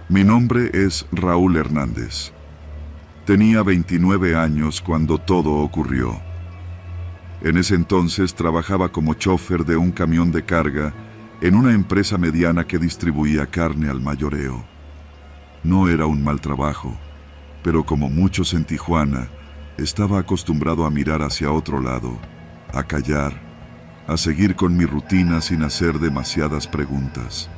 Mi nombre es Raúl Hernández. Tenía 29 años cuando todo ocurrió. En ese entonces trabajaba como chofer de un camión de carga en una empresa mediana que distribuía carne al mayoreo. No era un mal trabajo, pero como muchos en Tijuana, estaba acostumbrado a mirar hacia otro lado, a callar, a seguir con mi rutina sin hacer demasiadas preguntas.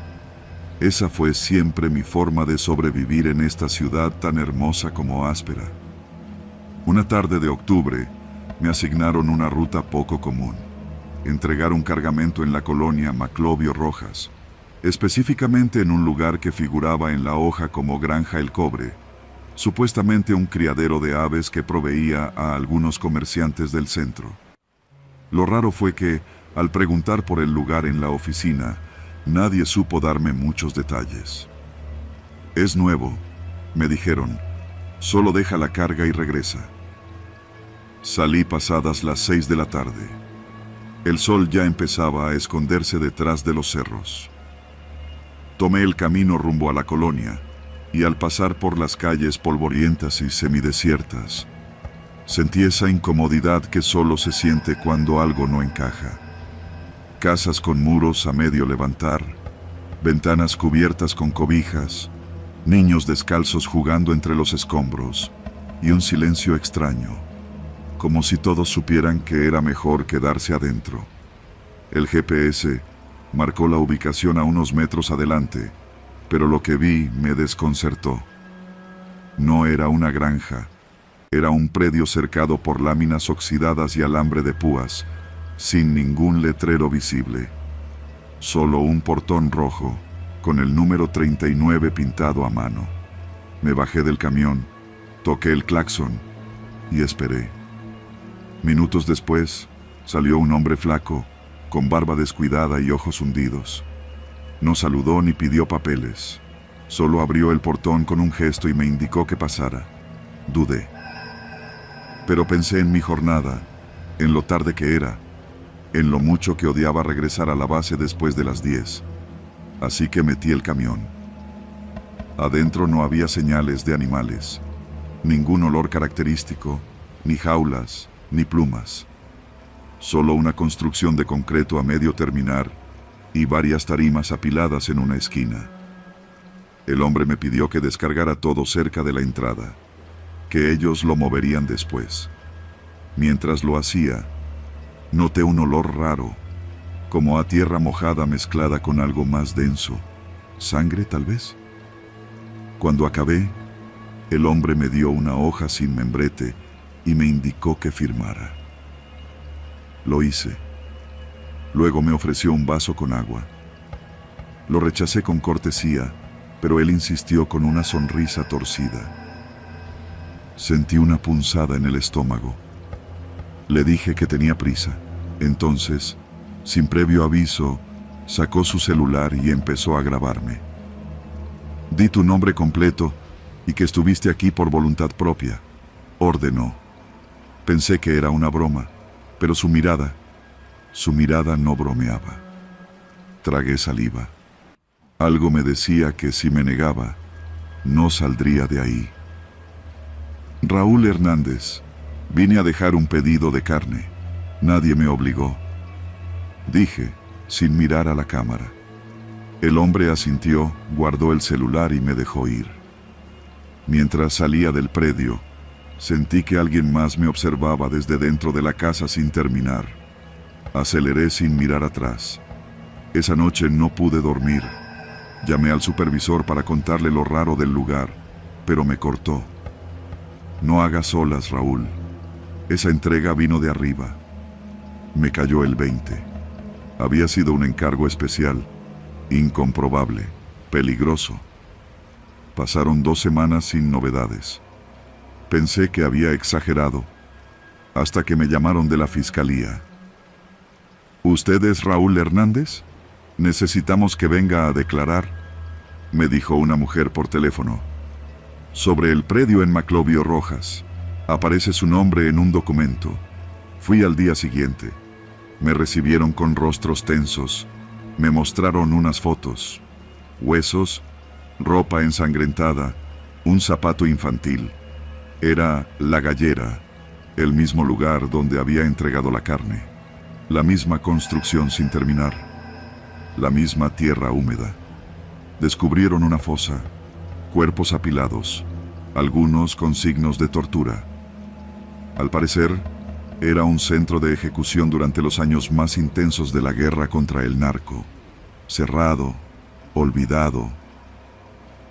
Esa fue siempre mi forma de sobrevivir en esta ciudad tan hermosa como áspera. Una tarde de octubre, me asignaron una ruta poco común. Entregar un cargamento en la colonia Maclovio Rojas, específicamente en un lugar que figuraba en la hoja como Granja El Cobre, supuestamente un criadero de aves que proveía a algunos comerciantes del centro. Lo raro fue que, al preguntar por el lugar en la oficina, nadie supo darme muchos detalles. Es nuevo, me dijeron, solo deja la carga y regresa. Salí pasadas las 6 de la tarde. El sol ya empezaba a esconderse detrás de los cerros. Tomé el camino rumbo a la colonia, y al pasar por las calles polvorientas y semidesiertas, sentí esa incomodidad que solo se siente cuando algo no encaja. Casas con muros a medio levantar, ventanas cubiertas con cobijas, niños descalzos jugando entre los escombros, y un silencio extraño, como si todos supieran que era mejor quedarse adentro. El GPS marcó la ubicación a unos metros adelante, pero lo que vi me desconcertó. No era una granja, era un predio cercado por láminas oxidadas y alambre de púas, sin ningún letrero visible. Solo un portón rojo, con el número 39 pintado a mano. Me bajé del camión, toqué el claxon y esperé. Minutos después, salió un hombre flaco, con barba descuidada y ojos hundidos. No saludó ni pidió papeles. Solo abrió el portón con un gesto y me indicó que pasara. Dudé. Pero pensé en mi jornada, en lo tarde que era, en lo mucho que odiaba regresar a la base después de las 10. Así que metí el camión. Adentro no había señales de animales, ningún olor característico, ni jaulas, ni plumas. Solo una construcción de concreto a medio terminar y varias tarimas apiladas en una esquina. El hombre me pidió que descargara todo cerca de la entrada, que ellos lo moverían después. Mientras lo hacía, noté un olor raro, como a tierra mojada mezclada con algo más denso. ¿Sangre, tal vez? Cuando acabé, el hombre me dio una hoja sin membrete y me indicó que firmara. Lo hice. Luego me ofreció un vaso con agua. Lo rechacé con cortesía, pero él insistió con una sonrisa torcida. Sentí una punzada en el estómago. Le dije que tenía prisa. Entonces, sin previo aviso, sacó su celular y empezó a grabarme. Di tu nombre completo y que estuviste aquí por voluntad propia, ordenó. Pensé que era una broma, pero su mirada no bromeaba. Tragué saliva. Algo me decía que si me negaba, no saldría de ahí. Raúl Hernández, vine a dejar un pedido de carne. Nadie me obligó. Dije, sin mirar a la cámara. El hombre asintió, guardó el celular y me dejó ir. Mientras salía del predio, sentí que alguien más me observaba desde dentro de la casa sin terminar. Aceleré sin mirar atrás. Esa noche no pude dormir. Llamé al supervisor para contarle lo raro del lugar, pero me cortó. No hagas olas, Raúl. Esa entrega vino de arriba. Me cayó el 20. Había sido un encargo especial, incomprobable, peligroso. Pasaron 2 semanas sin novedades. Pensé que había exagerado, hasta que me llamaron de la fiscalía. ¿Usted es Raúl Hernández? Necesitamos que venga a declarar, me dijo una mujer por teléfono. Sobre el predio en Maclovio Rojas. Aparece su nombre en un documento. Fui al día siguiente. Me recibieron con rostros tensos. Me mostraron unas fotos. Huesos, ropa ensangrentada, un zapato infantil. Era la gallera, el mismo lugar donde había entregado la carne, la misma construcción sin terminar, la misma tierra húmeda. Descubrieron una fosa, cuerpos apilados, algunos con signos de tortura. Al parecer, era un centro de ejecución durante los años más intensos de la guerra contra el narco. Cerrado, olvidado,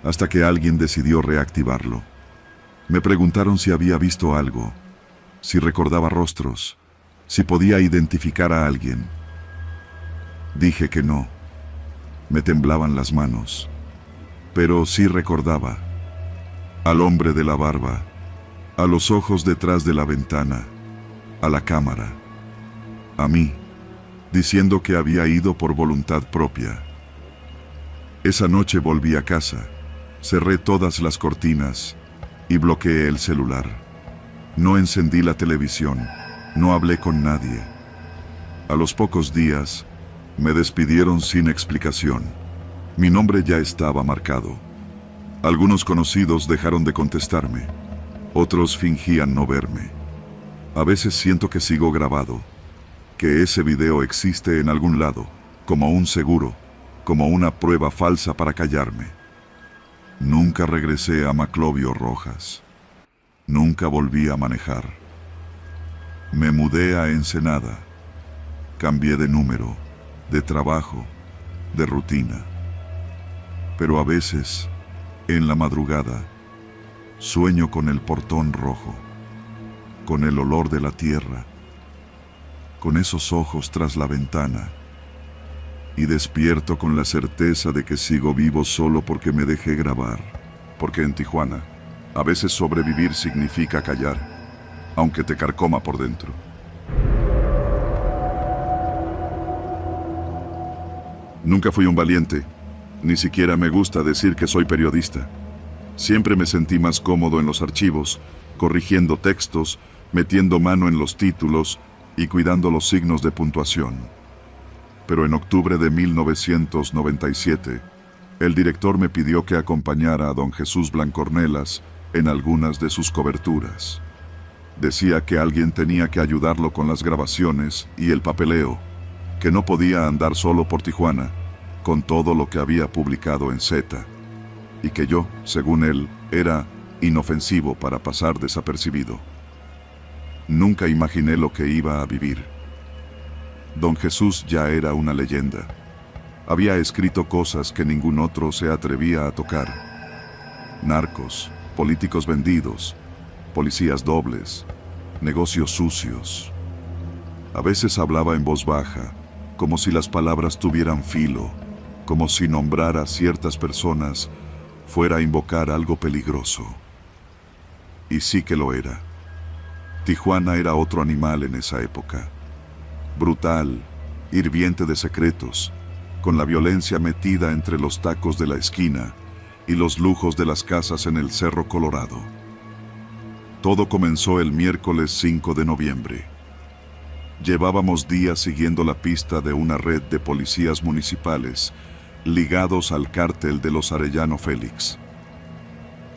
hasta que alguien decidió reactivarlo. Me preguntaron si había visto algo, si recordaba rostros, si podía identificar a alguien. Dije que no. Me temblaban las manos, pero sí recordaba. Al hombre de la barba, a los ojos detrás de la ventana, a la cámara, a mí, diciendo que había ido por voluntad propia. Esa noche volví a casa, cerré todas las cortinas y bloqueé el celular. No encendí la televisión, no hablé con nadie. A los pocos días, me despidieron sin explicación. Mi nombre ya estaba marcado. Algunos conocidos dejaron de contestarme, otros fingían no verme. A veces siento que sigo grabado, que ese video existe en algún lado, como un seguro, como una prueba falsa para callarme. Nunca regresé a Maclovio Rojas. Nunca volví a manejar. Me mudé a Ensenada. Cambié de número, de trabajo, de rutina. Pero a veces, en la madrugada, sueño con el portón rojo, con el olor de la tierra, con esos ojos tras la ventana, y despierto con la certeza de que sigo vivo solo porque me dejé grabar. Porque en Tijuana, a veces sobrevivir significa callar, aunque te carcoma por dentro. Nunca fui un valiente, ni siquiera me gusta decir que soy periodista. Siempre me sentí más cómodo en los archivos, corrigiendo textos, metiendo mano en los títulos y cuidando los signos de puntuación. Pero en octubre de 1997, el director me pidió que acompañara a don Jesús Blancornelas en algunas de sus coberturas. Decía que alguien tenía que ayudarlo con las grabaciones y el papeleo, que no podía andar solo por Tijuana, con todo lo que había publicado en Z, y que yo, según él, era inofensivo para pasar desapercibido. Nunca imaginé lo que iba a vivir. Don Jesús ya era una leyenda. Había escrito cosas que ningún otro se atrevía a tocar. Narcos, políticos vendidos, policías dobles, negocios sucios. A veces hablaba en voz baja, como si las palabras tuvieran filo, como si nombrar a ciertas personas fuera a invocar algo peligroso. Y sí que lo era. Tijuana era otro animal en esa época. Brutal, hirviente de secretos, con la violencia metida entre los tacos de la esquina y los lujos de las casas en el Cerro Colorado. Todo comenzó el miércoles 5 de noviembre. Llevábamos días siguiendo la pista de una red de policías municipales ligados al cártel de los Arellano Félix.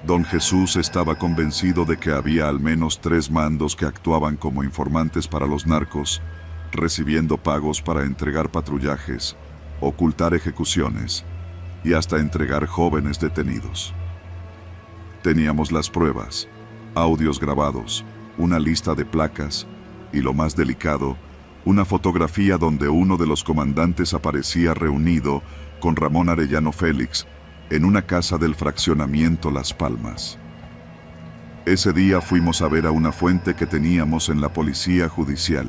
Don Jesús estaba convencido de que había al menos 3 mandos que actuaban como informantes para los narcos, recibiendo pagos para entregar patrullajes, ocultar ejecuciones y hasta entregar jóvenes detenidos. Teníamos las pruebas, audios grabados, una lista de placas y, lo más delicado, una fotografía donde uno de los comandantes aparecía reunido con Ramón Arellano Félix en una casa del fraccionamiento Las Palmas. Ese día fuimos a ver a una fuente que teníamos en la policía judicial.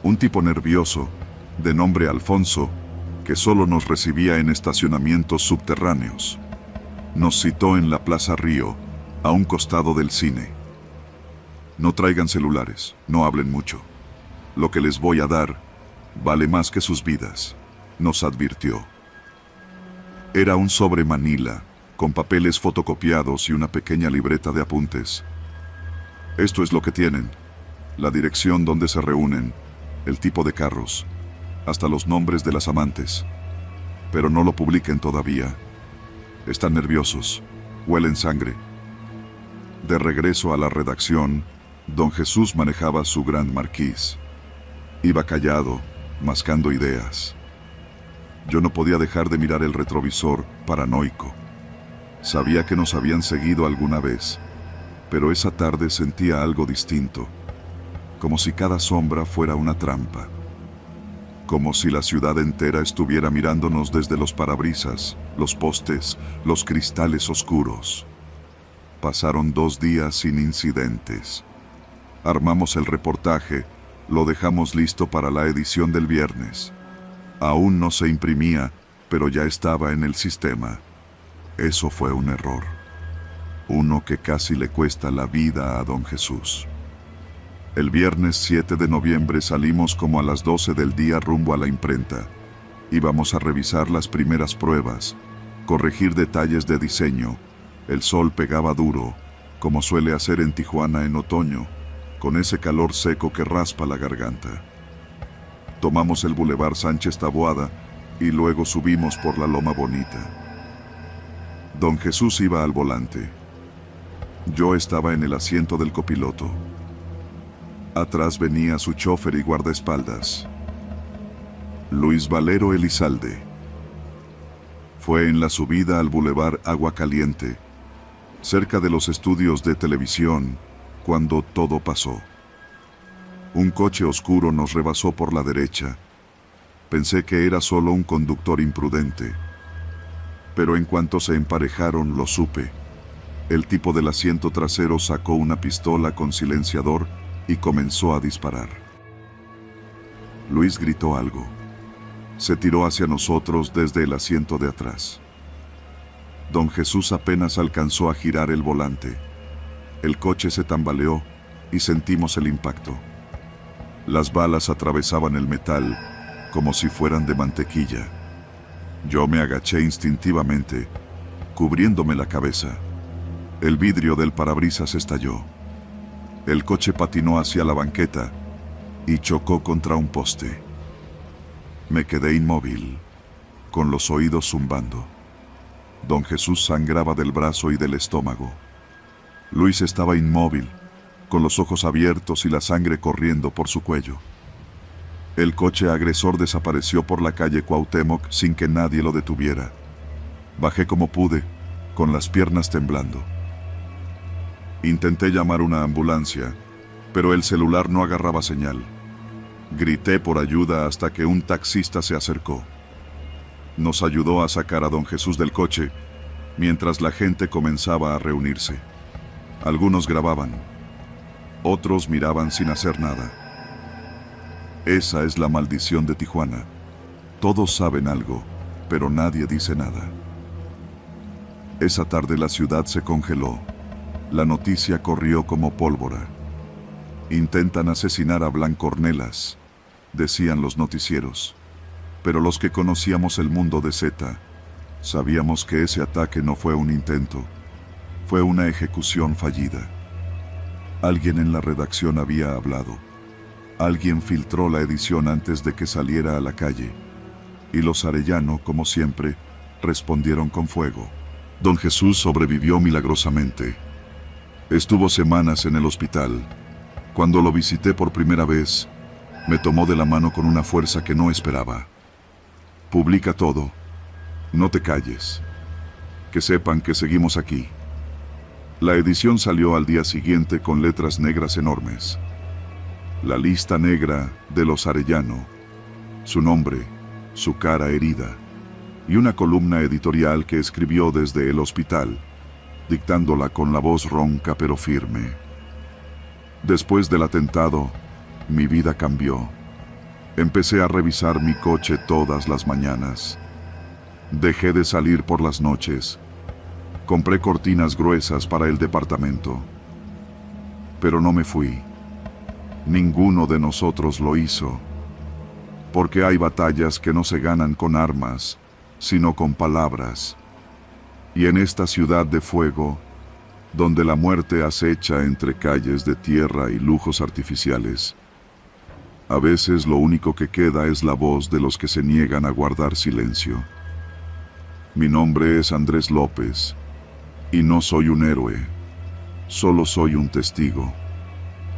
Un tipo nervioso, de nombre Alfonso, que solo nos recibía en estacionamientos subterráneos. Nos citó en la Plaza Río, a un costado del cine. No traigan celulares, no hablen mucho. Lo que les voy a dar vale más que sus vidas, nos advirtió. Era un sobre manila, con papeles fotocopiados y una pequeña libreta de apuntes. Esto es lo que tienen: la dirección donde se reúnen, el tipo de carros, hasta los nombres de las amantes. Pero no lo publiquen todavía. Están nerviosos. Huelen sangre. De regreso a la redacción, don Jesús manejaba su Grand Marquis. Iba callado, mascando ideas. Yo no podía dejar de mirar el retrovisor, paranoico. Sabía que nos habían seguido alguna vez, pero esa tarde sentía algo distinto, como si cada sombra fuera una trampa. Como si la ciudad entera estuviera mirándonos desde los parabrisas, los postes, los cristales oscuros. Pasaron 2 días sin incidentes. Armamos el reportaje, lo dejamos listo para la edición del viernes. Aún no se imprimía, pero ya estaba en el sistema. Eso fue un error. Uno que casi le cuesta la vida a don Jesús. El viernes 7 de noviembre salimos como a las 12 del día rumbo a la imprenta. Íbamos a revisar las primeras pruebas, corregir detalles de diseño. El sol pegaba duro, como suele hacer en Tijuana en otoño, con ese calor seco que raspa la garganta. Tomamos el Boulevard Sánchez Taboada y luego subimos por la Loma Bonita. Don Jesús iba al volante. Yo estaba en el asiento del copiloto. Atrás venía su chofer y guardaespaldas, Luis Valero Elizalde. Fue en la subida al Boulevard Agua Caliente, cerca de los estudios de televisión, cuando todo pasó. Un coche oscuro nos rebasó por la derecha. Pensé que era solo un conductor imprudente, pero en cuanto se emparejaron lo supe. El tipo del asiento trasero sacó una pistola con silenciador y comenzó a disparar. Luis gritó algo. Se tiró hacia nosotros desde el asiento de atrás. Don Jesús apenas alcanzó a girar el volante. El coche se tambaleó y sentimos el impacto. Las balas atravesaban el metal como si fueran de mantequilla. Yo me agaché instintivamente, cubriéndome la cabeza. El vidrio del parabrisas estalló. El coche patinó hacia la banqueta y chocó contra un poste. Me quedé inmóvil, con los oídos zumbando. Don Jesús sangraba del brazo y del estómago. Luis estaba inmóvil, con los ojos abiertos y la sangre corriendo por su cuello. El coche agresor desapareció por la calle Cuauhtémoc sin que nadie lo detuviera. Bajé como pude, con las piernas temblando. Intenté llamar una ambulancia, pero el celular no agarraba señal. Grité por ayuda hasta que un taxista se acercó. Nos ayudó a sacar a don Jesús del coche, mientras la gente comenzaba a reunirse. Algunos grababan, otros miraban sin hacer nada. Esa es la maldición de Tijuana. Todos saben algo, pero nadie dice nada. Esa tarde la ciudad se congeló. La noticia corrió como pólvora. Intentan asesinar a Blanco Ornelas, decían los noticieros. Pero los que conocíamos el mundo de Z, sabíamos que ese ataque no fue un intento, fue una ejecución fallida. Alguien en la redacción había hablado. Alguien filtró la edición antes de que saliera a la calle. Y los Arellano, como siempre, respondieron con fuego. Don Jesús sobrevivió milagrosamente. Estuvo semanas en el hospital. Cuando lo visité por primera vez, me tomó de la mano con una fuerza que no esperaba. Publica todo. No te calles. Que sepan que seguimos aquí. La edición salió al día siguiente con letras negras enormes. La lista negra de los Arellano. Su nombre, su cara herida. Y una columna editorial que escribió desde el hospital, dictándola con la voz ronca pero firme. Después del atentado, mi vida cambió. Empecé a revisar mi coche todas las mañanas. Dejé de salir por las noches. Compré cortinas gruesas para el departamento. Pero no me fui. Ninguno de nosotros lo hizo. Porque hay batallas que no se ganan con armas, sino con palabras. Y en esta ciudad de fuego, donde la muerte acecha entre calles de tierra y lujos artificiales, a veces lo único que queda es la voz de los que se niegan a guardar silencio. Mi nombre es Andrés López, y no soy un héroe, solo soy un testigo.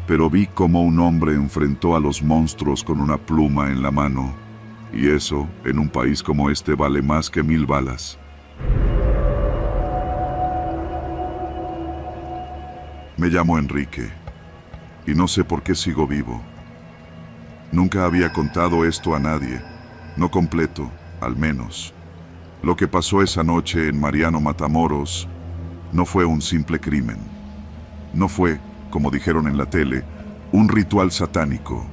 Pero vi cómo un hombre enfrentó a los monstruos con una pluma en la mano, y eso, en un país como este, vale más que 1000 balas. Me llamo Enrique, y no sé por qué sigo vivo. Nunca había contado esto a nadie, no completo, al menos. Lo que pasó esa noche en Mariano Matamoros no fue un simple crimen. No fue, como dijeron en la tele, un ritual satánico.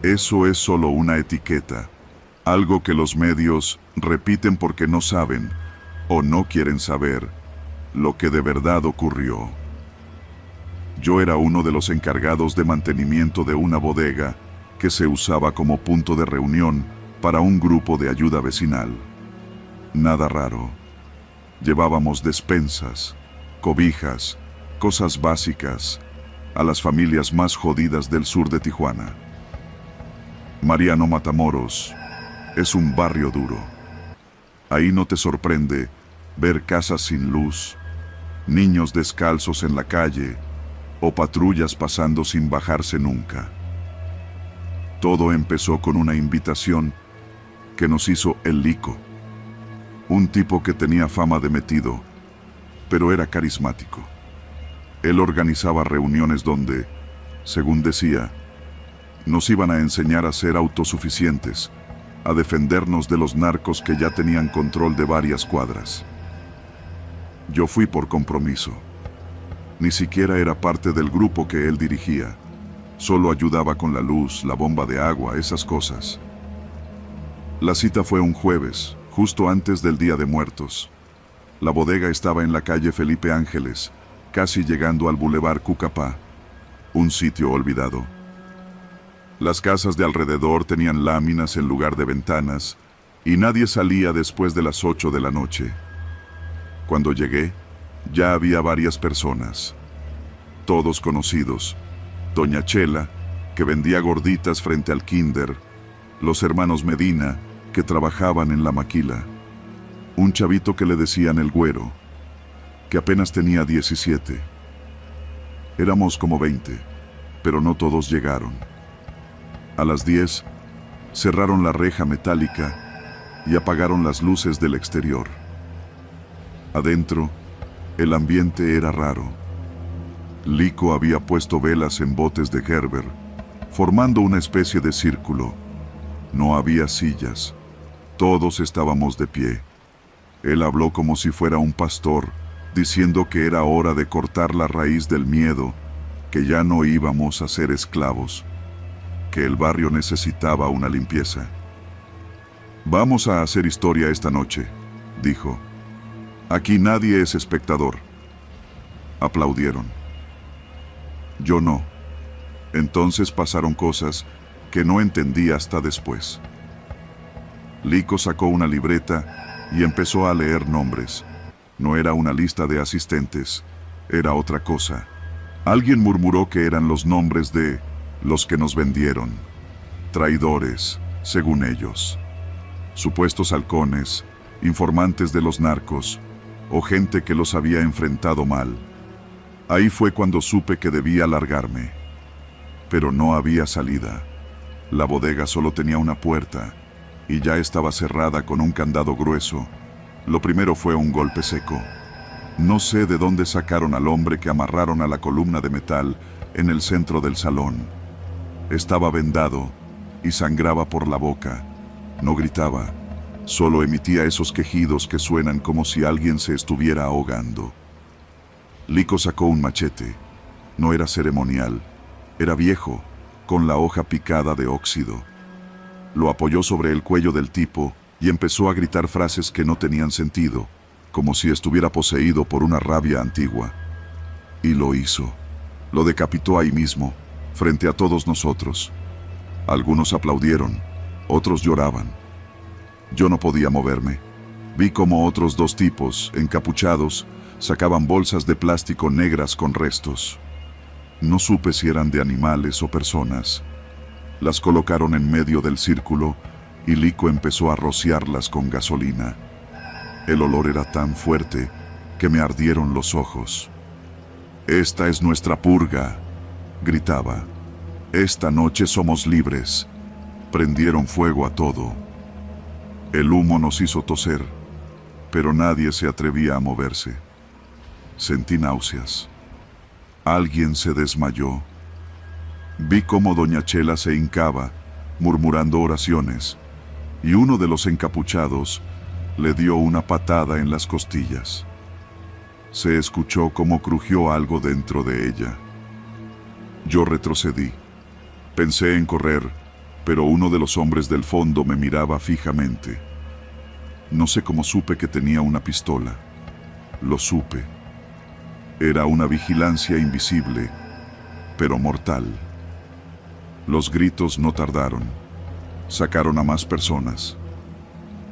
Eso es solo una etiqueta, algo que los medios repiten porque no saben o no quieren saber lo que de verdad ocurrió. Yo era uno de los encargados de mantenimiento de una bodega que se usaba como punto de reunión para un grupo de ayuda vecinal. Nada raro. Llevábamos despensas, cobijas, cosas básicas a las familias más jodidas del sur de Tijuana. Mariano Matamoros es un barrio duro. Ahí no te sorprende ver casas sin luz, niños descalzos en la calle o patrullas pasando sin bajarse nunca. Todo empezó con una invitación que nos hizo el Lico, un tipo que tenía fama de metido, pero era carismático. Él organizaba reuniones donde, según decía, nos iban a enseñar a ser autosuficientes, a defendernos de los narcos que ya tenían control de varias cuadras. Yo fui por compromiso. Ni siquiera era parte del grupo que él dirigía. Solo ayudaba con la luz, la bomba de agua, esas cosas. La cita fue un jueves, justo antes del Día de Muertos. La bodega estaba en la calle Felipe Ángeles, casi llegando al Boulevard Cucapá, un sitio olvidado. Las casas de alrededor tenían láminas en lugar de ventanas, y nadie salía después de las 8 de la noche. Cuando llegué, ya había varias personas, todos conocidos. Doña Chela, que vendía gorditas frente al kinder, los hermanos Medina, que trabajaban en la maquila, un chavito que le decían el Güero, que apenas tenía 17. Éramos como 20, pero no todos llegaron. A las 10, cerraron la reja metálica y apagaron las luces del exterior. Adentro, el ambiente era raro. Lico había puesto velas en botes de Gerber, formando una especie de círculo. No había sillas. Todos estábamos de pie. Él habló como si fuera un pastor, diciendo que era hora de cortar la raíz del miedo, que ya no íbamos a ser esclavos, que el barrio necesitaba una limpieza. Vamos a hacer historia esta noche, dijo. Aquí nadie es espectador. Aplaudieron. Yo no. Entonces pasaron cosas que no entendí hasta después. Lico sacó una libreta y empezó a leer nombres. No era una lista de asistentes, era otra cosa. Alguien murmuró que eran los nombres de los que nos vendieron. Traidores, según ellos. Supuestos halcones, informantes de los narcos, o gente que los había enfrentado mal. Ahí fue cuando supe que debía largarme. Pero no había salida. La bodega solo tenía una puerta, y ya estaba cerrada con un candado grueso. Lo primero fue un golpe seco. No sé de dónde sacaron al hombre que amarraron a la columna de metal en el centro del salón. Estaba vendado y sangraba por la boca. No gritaba, solo emitía esos quejidos que suenan como si alguien se estuviera ahogando. Lico sacó un machete. No era ceremonial, era viejo, con la hoja picada de óxido. Lo apoyó sobre el cuello del tipo y empezó a gritar frases que no tenían sentido, como si estuviera poseído por una rabia antigua. Y lo hizo. Lo decapitó ahí mismo, frente a todos nosotros. Algunos aplaudieron, otros lloraban. Yo no podía moverme. Vi como otros dos tipos, encapuchados, sacaban bolsas de plástico negras con restos. No supe si eran de animales o personas. Las colocaron en medio del círculo y Lico empezó a rociarlas con gasolina. El olor era tan fuerte que me ardieron los ojos. «Esta es nuestra purga», gritaba. «Esta noche somos libres». Prendieron fuego a todo. El humo nos hizo toser, pero nadie se atrevía a moverse. Sentí náuseas. Alguien se desmayó. Vi cómo doña Chela se hincaba, murmurando oraciones, y uno de los encapuchados le dio una patada en las costillas. Se escuchó cómo crujió algo dentro de ella. Yo retrocedí. Pensé en correr, pero uno de los hombres del fondo me miraba fijamente. No sé cómo supe que tenía una pistola. Lo supe. Era una vigilancia invisible, pero mortal. Los gritos no tardaron. Sacaron a más personas.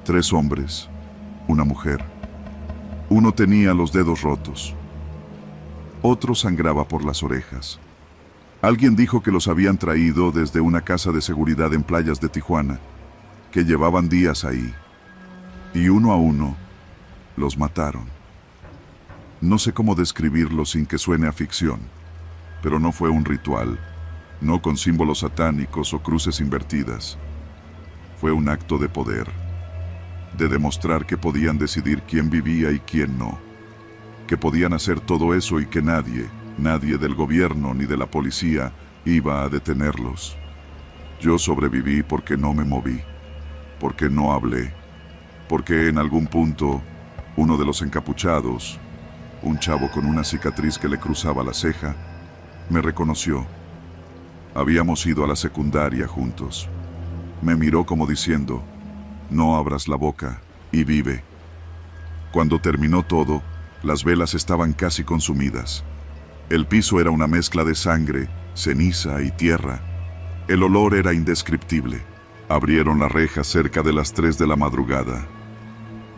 3 hombres, una mujer. Uno tenía los dedos rotos. Otro sangraba por las orejas. Alguien dijo que los habían traído desde una casa de seguridad en playas de Tijuana, que llevaban días ahí. Y uno a uno, los mataron. No sé cómo describirlo sin que suene a ficción, pero no fue un ritual, no con símbolos satánicos o cruces invertidas. Fue un acto de poder, de demostrar que podían decidir quién vivía y quién no, que podían hacer todo eso y que nadie del gobierno ni de la policía iba a detenerlos. Yo sobreviví porque no me moví, porque no hablé, porque en algún punto uno de los encapuchados, un chavo con una cicatriz que le cruzaba la ceja, me reconoció. Habíamos ido a la secundaria juntos. Me miró como diciendo, «No abras la boca y vive». Cuando terminó todo, las velas estaban casi consumidas. El piso era una mezcla de sangre, ceniza y tierra. El olor era indescriptible. Abrieron la reja cerca de las 3 de la madrugada.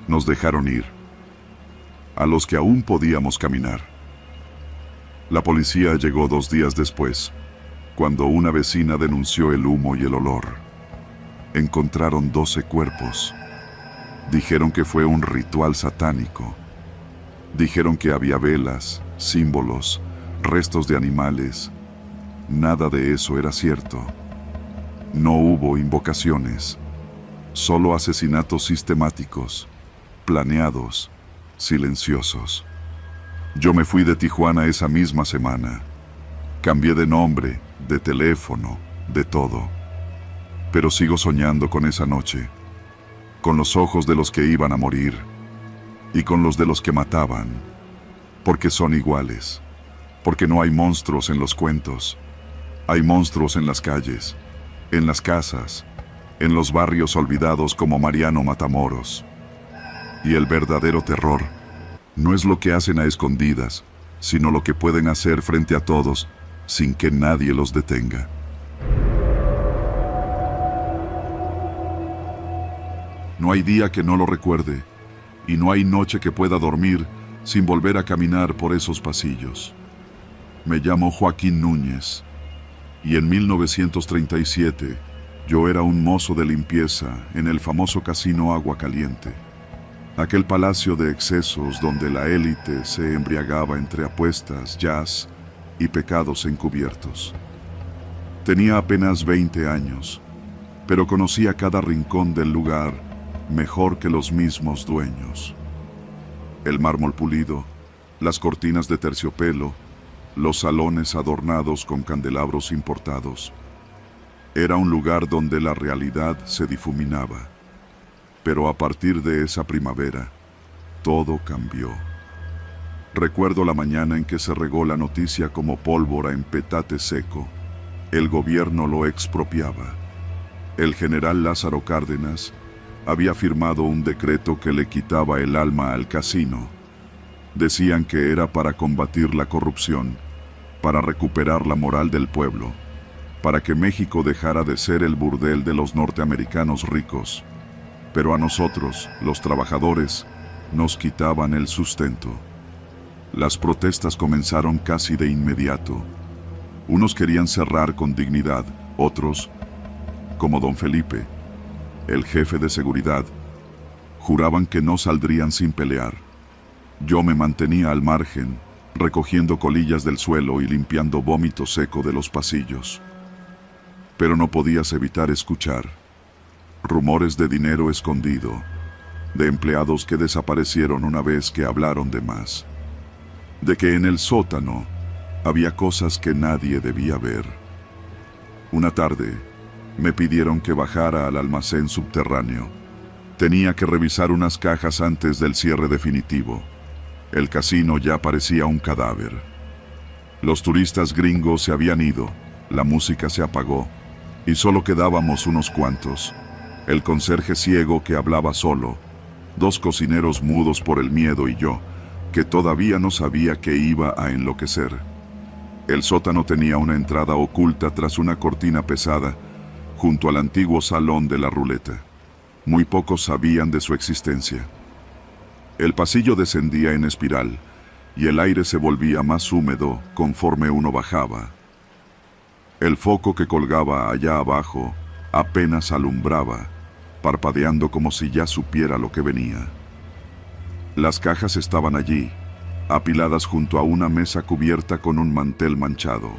Nos dejaron ir. A los que aún podíamos caminar. La policía llegó 2 días después, cuando una vecina denunció el humo y el olor. Encontraron 12 cuerpos. Dijeron que fue un ritual satánico. Dijeron que había velas, símbolos, restos de animales. Nada de eso era cierto. No hubo invocaciones, solo asesinatos sistemáticos, planeados, silenciosos. Yo me fui de Tijuana esa misma semana. Cambié de nombre, de teléfono, de todo. Pero sigo soñando con esa noche, con los ojos de los que iban a morir y con los de los que mataban, porque son iguales, porque no hay monstruos en los cuentos, hay monstruos en las calles, en las casas, en los barrios olvidados como Mariano Matamoros. Y el verdadero terror no es lo que hacen a escondidas, sino lo que pueden hacer frente a todos sin que nadie los detenga. No hay día que no lo recuerde, y no hay noche que pueda dormir sin volver a caminar por esos pasillos. Me llamo Joaquín Núñez, y en 1937 yo era un mozo de limpieza en el famoso casino Agua Caliente, aquel palacio de excesos donde la élite se embriagaba entre apuestas, jazz y pecados encubiertos. Tenía apenas 20 años, pero conocía cada rincón del lugar mejor que los mismos dueños. El mármol pulido, las cortinas de terciopelo, los salones adornados con candelabros importados. Era un lugar donde la realidad se difuminaba. Pero a partir de esa primavera, todo cambió. Recuerdo la mañana en que se regó la noticia como pólvora en petate seco. El gobierno lo expropiaba. El general Lázaro Cárdenas había firmado un decreto que le quitaba el alma al casino. Decían que era para combatir la corrupción, para recuperar la moral del pueblo, para que México dejara de ser el burdel de los norteamericanos ricos. Pero a nosotros, los trabajadores, nos quitaban el sustento. Las protestas comenzaron casi de inmediato. Unos querían cerrar con dignidad, otros, como don Felipe, el jefe de seguridad, Juraban que no saldrían sin pelear. Yo me mantenía al margen, recogiendo colillas del suelo y limpiando vómito seco de los pasillos. Pero no podías evitar escuchar rumores de dinero escondido, de empleados que desaparecieron una vez que hablaron de más, de que en el sótano había cosas que nadie debía ver. Una tarde, me pidieron que bajara al almacén subterráneo. Tenía que revisar unas cajas antes del cierre definitivo. El casino ya parecía un cadáver. Los turistas gringos se habían ido, la música se apagó, y solo quedábamos unos cuantos. El conserje ciego que hablaba solo, 2 cocineros mudos por el miedo y yo, que todavía no sabía que iba a enloquecer. El sótano tenía una entrada oculta tras una cortina pesada, junto al antiguo salón de la ruleta. Muy pocos sabían de su existencia. El pasillo descendía en espiral, y el aire se volvía más húmedo conforme uno bajaba. El foco que colgaba allá abajo apenas alumbraba, parpadeando como si ya supiera lo que venía. Las cajas estaban allí, apiladas junto a una mesa cubierta con un mantel manchado.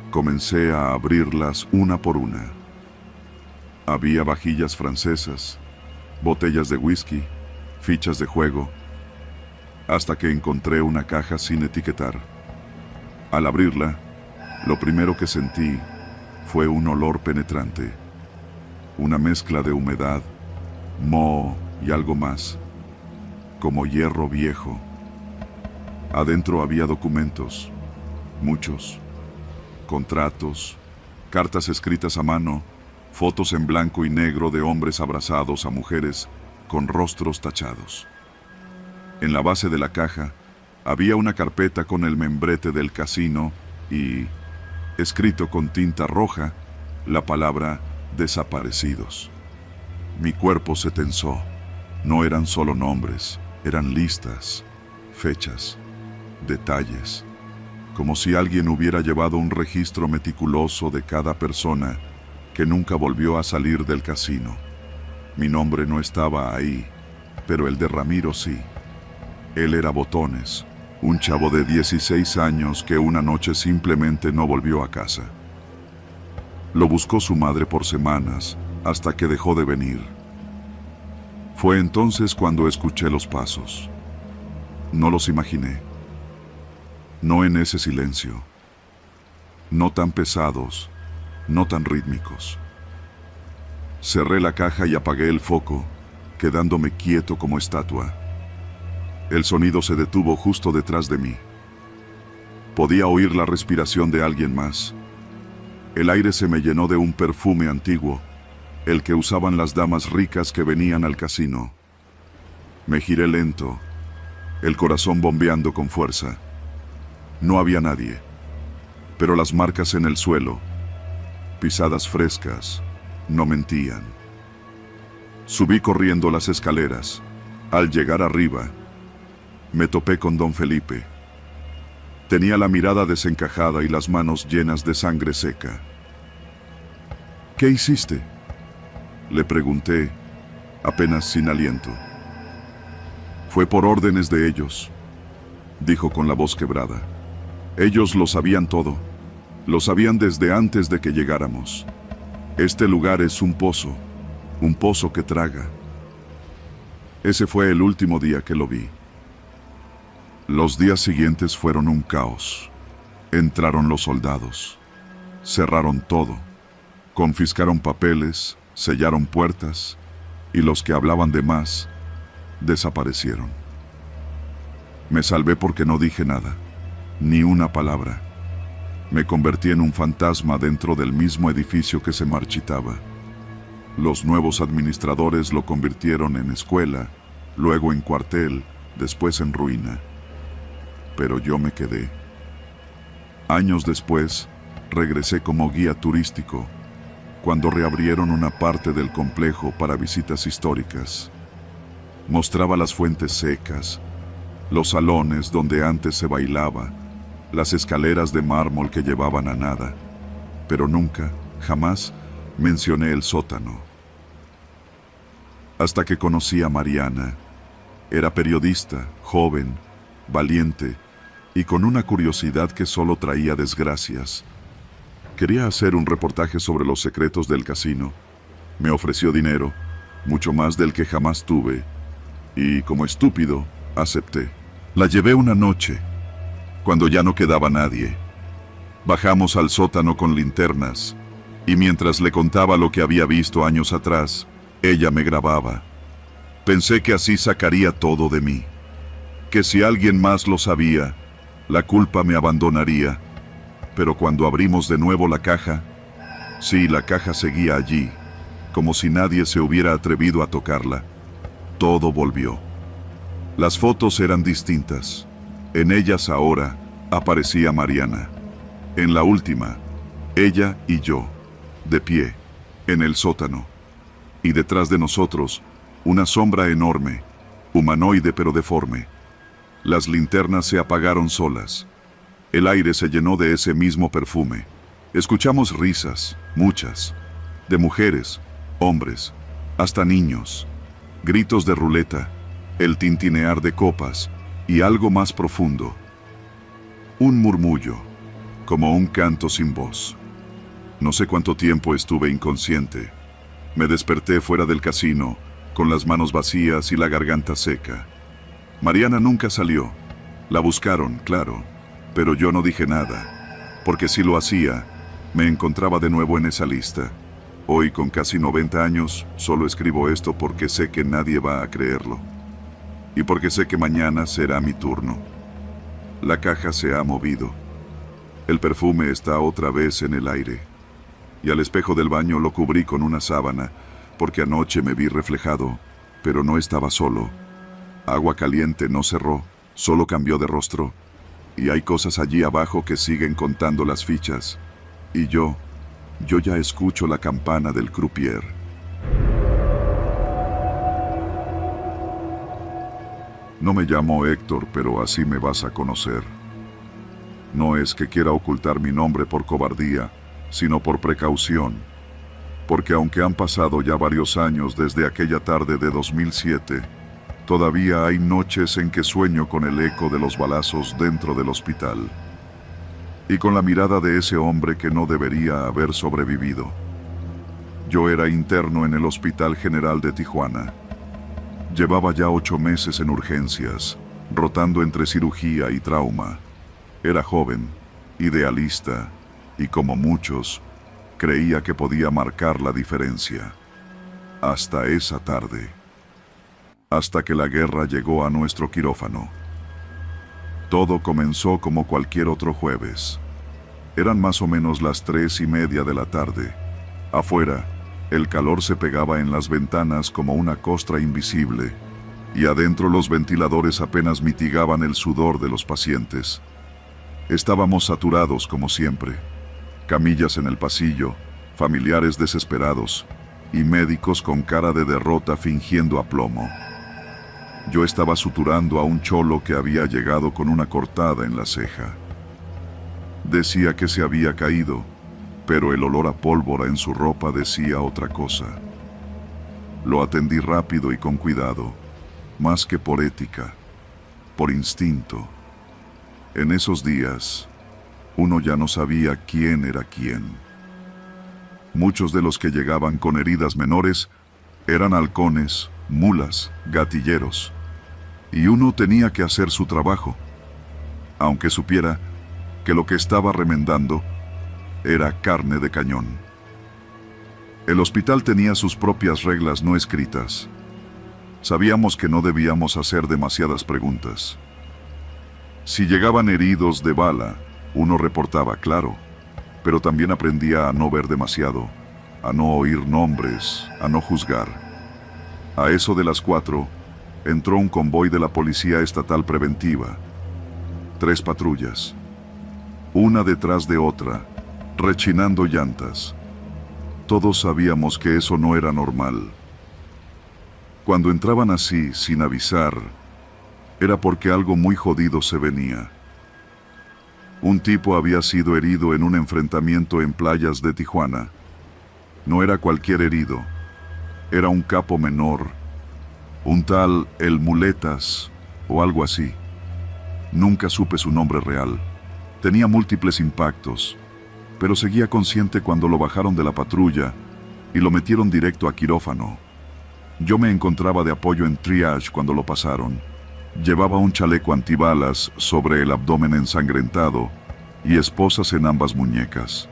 Comencé a abrirlas una por una. Había vajillas francesas, botellas de whisky, fichas de juego, hasta que encontré una caja sin etiquetar. Al abrirla, lo primero que sentí fue un olor penetrante, una mezcla de humedad, moho y algo más, como hierro viejo. Adentro había documentos, muchos, contratos, cartas escritas a mano, fotos en blanco y negro de hombres abrazados a mujeres con rostros tachados. En la base de la caja había una carpeta con el membrete del casino y, escrito con tinta roja, la palabra desaparecidos. Mi cuerpo se tensó. No eran solo nombres, eran listas, fechas, detalles, como si alguien hubiera llevado un registro meticuloso de cada persona que nunca volvió a salir del casino. Mi nombre no estaba ahí, pero el de Ramiro sí. Él era Botones, un chavo de 16 años que una noche simplemente no volvió a casa. Lo buscó su madre por semanas, hasta que dejó de venir. Fue entonces cuando escuché los pasos. No los imaginé. No en ese silencio. No tan pesados, no tan rítmicos. Cerré la caja y apagué el foco, quedándome quieto como estatua. El sonido se detuvo justo detrás de mí. Podía oír la respiración de alguien más. El aire se me llenó de un perfume antiguo, el que usaban las damas ricas que venían al casino. Me giré lento, el corazón bombeando con fuerza. No había nadie, pero las marcas en el suelo, pisadas frescas, no mentían. Subí corriendo las escaleras. Al llegar arriba, me topé con don Felipe. Tenía la mirada desencajada y las manos llenas de sangre seca. ¿Qué hiciste?, le pregunté, apenas sin aliento. Fue por órdenes de ellos, dijo con la voz quebrada. Ellos lo sabían todo. Lo sabían desde antes de que llegáramos. Este lugar es un pozo que traga. Ese fue el último día que lo vi. Los días siguientes fueron un caos. Entraron los soldados. Cerraron todo. Confiscaron papeles, sellaron puertas, y los que hablaban de más, desaparecieron. Me salvé porque no dije nada, ni una palabra. Me convertí en un fantasma dentro del mismo edificio que se marchitaba. Los nuevos administradores lo convirtieron en escuela, luego en cuartel, después en ruina. Pero yo me quedé. Años después, regresé como guía turístico, cuando reabrieron una parte del complejo para visitas históricas. Mostraba las fuentes secas, los salones donde antes se bailaba, las escaleras de mármol que llevaban a nada, pero nunca, jamás, mencioné el sótano. hasta que conocí a Mariana. Era periodista, joven, valiente y con una curiosidad que solo traía desgracias. Quería hacer un reportaje sobre los secretos del casino. Me ofreció dinero, mucho más del que jamás tuve, y como estúpido, acepté. La llevé una noche, cuando ya no quedaba nadie. Bajamos al sótano con linternas, y mientras le contaba lo que había visto años atrás, ella me grababa. Pensé que así sacaría todo de mí, que si alguien más lo sabía, la culpa me abandonaría. Pero cuando abrimos de nuevo la caja, sí, la caja seguía allí, como si nadie se hubiera atrevido a tocarla. Todo volvió. Las fotos eran distintas. En ellas ahora aparecía Mariana. En la última, ella y yo, de pie, en el sótano. Y detrás de nosotros, una sombra enorme, humanoide pero deforme. Las linternas se apagaron solas. El aire se llenó de ese mismo perfume. Escuchamos risas, muchas, de mujeres, hombres, hasta niños. Gritos de ruleta, el tintinear de copas y algo más profundo. Un murmullo, como un canto sin voz. No sé cuánto tiempo estuve inconsciente. Me desperté fuera del casino, con las manos vacías y la garganta seca. Mariana nunca salió. La buscaron, claro, pero yo no dije nada, porque si lo hacía, me encontraba de nuevo en esa lista. Hoy, con casi 90 años, solo escribo esto porque sé que nadie va a creerlo. Y porque sé que mañana será mi turno. La caja se ha movido. El perfume está otra vez en el aire. Y al espejo del baño lo cubrí con una sábana, porque anoche me vi reflejado, pero no estaba solo. Agua caliente no cerró, solo cambió de rostro. Y hay cosas allí abajo que siguen contando las fichas. Y yo ya escucho la campana del croupier. No me llamo Héctor, pero así me vas a conocer. No es que quiera ocultar mi nombre por cobardía, sino por precaución. Porque aunque han pasado ya varios años desde aquella tarde de 2007, todavía hay noches en que sueño con el eco de los balazos dentro del hospital. Y con la mirada de ese hombre que no debería haber sobrevivido. Yo era interno en el Hospital General de Tijuana. Llevaba ya 8 meses en urgencias, rotando entre cirugía y trauma. Era joven, idealista, y como muchos, creía que podía marcar la diferencia. Hasta esa tarde. Hasta que la guerra llegó a nuestro quirófano. Todo comenzó como cualquier otro jueves. Eran más o menos las 3:30 de la tarde. Afuera, el calor se pegaba en las ventanas como una costra invisible, y adentro los ventiladores apenas mitigaban el sudor de los pacientes. Estábamos saturados como siempre. Camillas en el pasillo, familiares desesperados, y médicos con cara de derrota fingiendo aplomo. Yo estaba suturando a un cholo que había llegado con una cortada en la ceja. Decía que se había caído, pero el olor a pólvora en su ropa decía otra cosa. Lo atendí rápido y con cuidado, más que por ética, por instinto. En esos días, uno ya no sabía quién era quién. Muchos de los que llegaban con heridas menores eran halcones, mulas, gatilleros, y uno tenía que hacer su trabajo, aunque supiera que lo que estaba remendando era carne de cañón. El hospital tenía sus propias reglas no escritas. Sabíamos que no debíamos hacer demasiadas preguntas. Si llegaban heridos de bala, uno reportaba, claro, pero también aprendía a no ver demasiado, a no oír nombres, a no juzgar. A eso de las 4, entró un convoy de la Policía Estatal Preventiva. 3 patrullas, una detrás de otra, rechinando llantas. Todos sabíamos que eso no era normal. Cuando entraban así, sin avisar, era porque algo muy jodido se venía. Un tipo había sido herido en un enfrentamiento en playas de Tijuana. No era cualquier herido. Era un capo menor, Un tal El Muletas o algo así. Nunca supe su nombre real. Tenía múltiples impactos, pero seguía consciente cuando lo bajaron de la patrulla y lo metieron directo a quirófano. Yo me encontraba de apoyo en triage cuando lo pasaron. Llevaba un chaleco antibalas sobre el abdomen ensangrentado y esposas en ambas muñecas.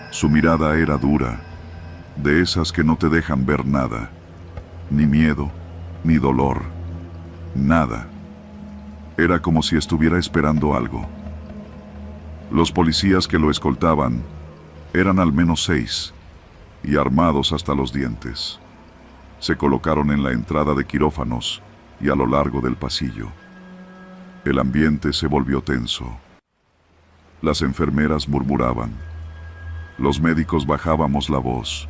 Su mirada era dura, de esas que no te dejan ver nada, ni miedo, ni dolor, nada. Era como si estuviera esperando algo. Los policías que lo escoltaban eran al menos 6 y armados hasta los dientes. Se colocaron en la entrada de quirófanos y a lo largo del pasillo. El ambiente se volvió tenso. Las enfermeras murmuraban. Los médicos bajábamos la voz.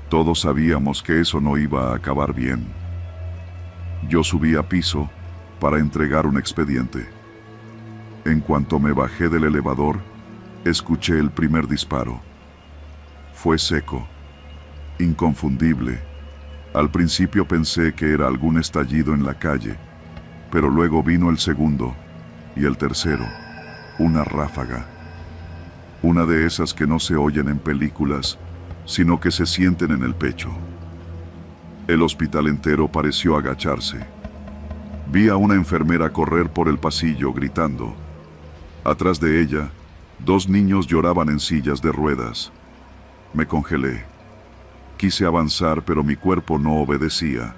Todos sabíamos que eso no iba a acabar bien. Yo subí a piso para entregar un expediente. En cuanto me bajé del elevador, escuché el primer disparo. Fue seco, inconfundible. Al principio pensé que era algún estallido en la calle, pero luego vino el segundo y el tercero, una ráfaga. Una de esas que no se oyen en películas, sino que se sienten en el pecho. El hospital entero pareció agacharse. Vi a una enfermera correr por el pasillo gritando. Atrás de ella, 2 niños lloraban en sillas de ruedas. Me congelé. Quise avanzar, pero mi cuerpo no obedecía.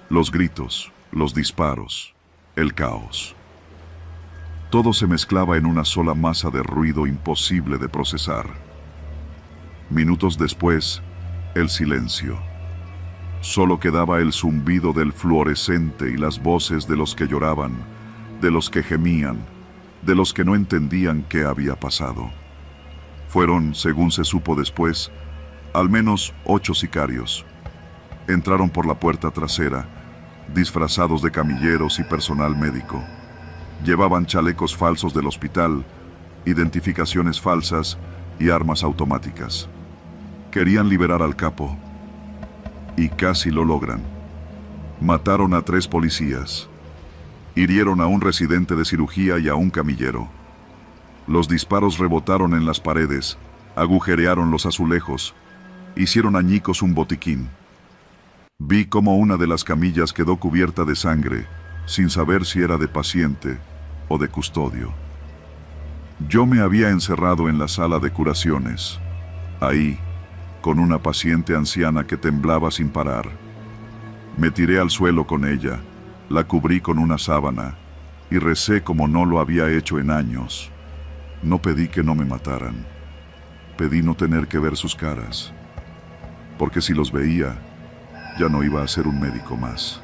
Los gritos, los disparos, el caos. Todo se mezclaba en una sola masa de ruido imposible de procesar. Minutos después, el silencio. Solo quedaba el zumbido del fluorescente y las voces de los que lloraban, de los que gemían, de los que no entendían qué había pasado. Fueron, según se supo después, al menos 8 sicarios. Entraron por la puerta trasera, disfrazados de camilleros y personal médico. Llevaban chalecos falsos del hospital, identificaciones falsas y armas automáticas. Querían liberar al capo. Y casi lo logran. Mataron a 3 policías. Hirieron a un residente de cirugía y a un camillero. Los disparos rebotaron en las paredes, agujerearon los azulejos, hicieron añicos un botiquín. Vi cómo una de las camillas quedó cubierta de sangre, sin saber si era de paciente o de custodio. Yo me había encerrado en la sala de curaciones, ahí, con una paciente anciana que temblaba sin parar. Me tiré al suelo con ella, la cubrí con una sábana y recé como no lo había hecho en años. No pedí que no me mataran, pedí no tener que ver sus caras, porque si los veía, ya no iba a ser un médico más,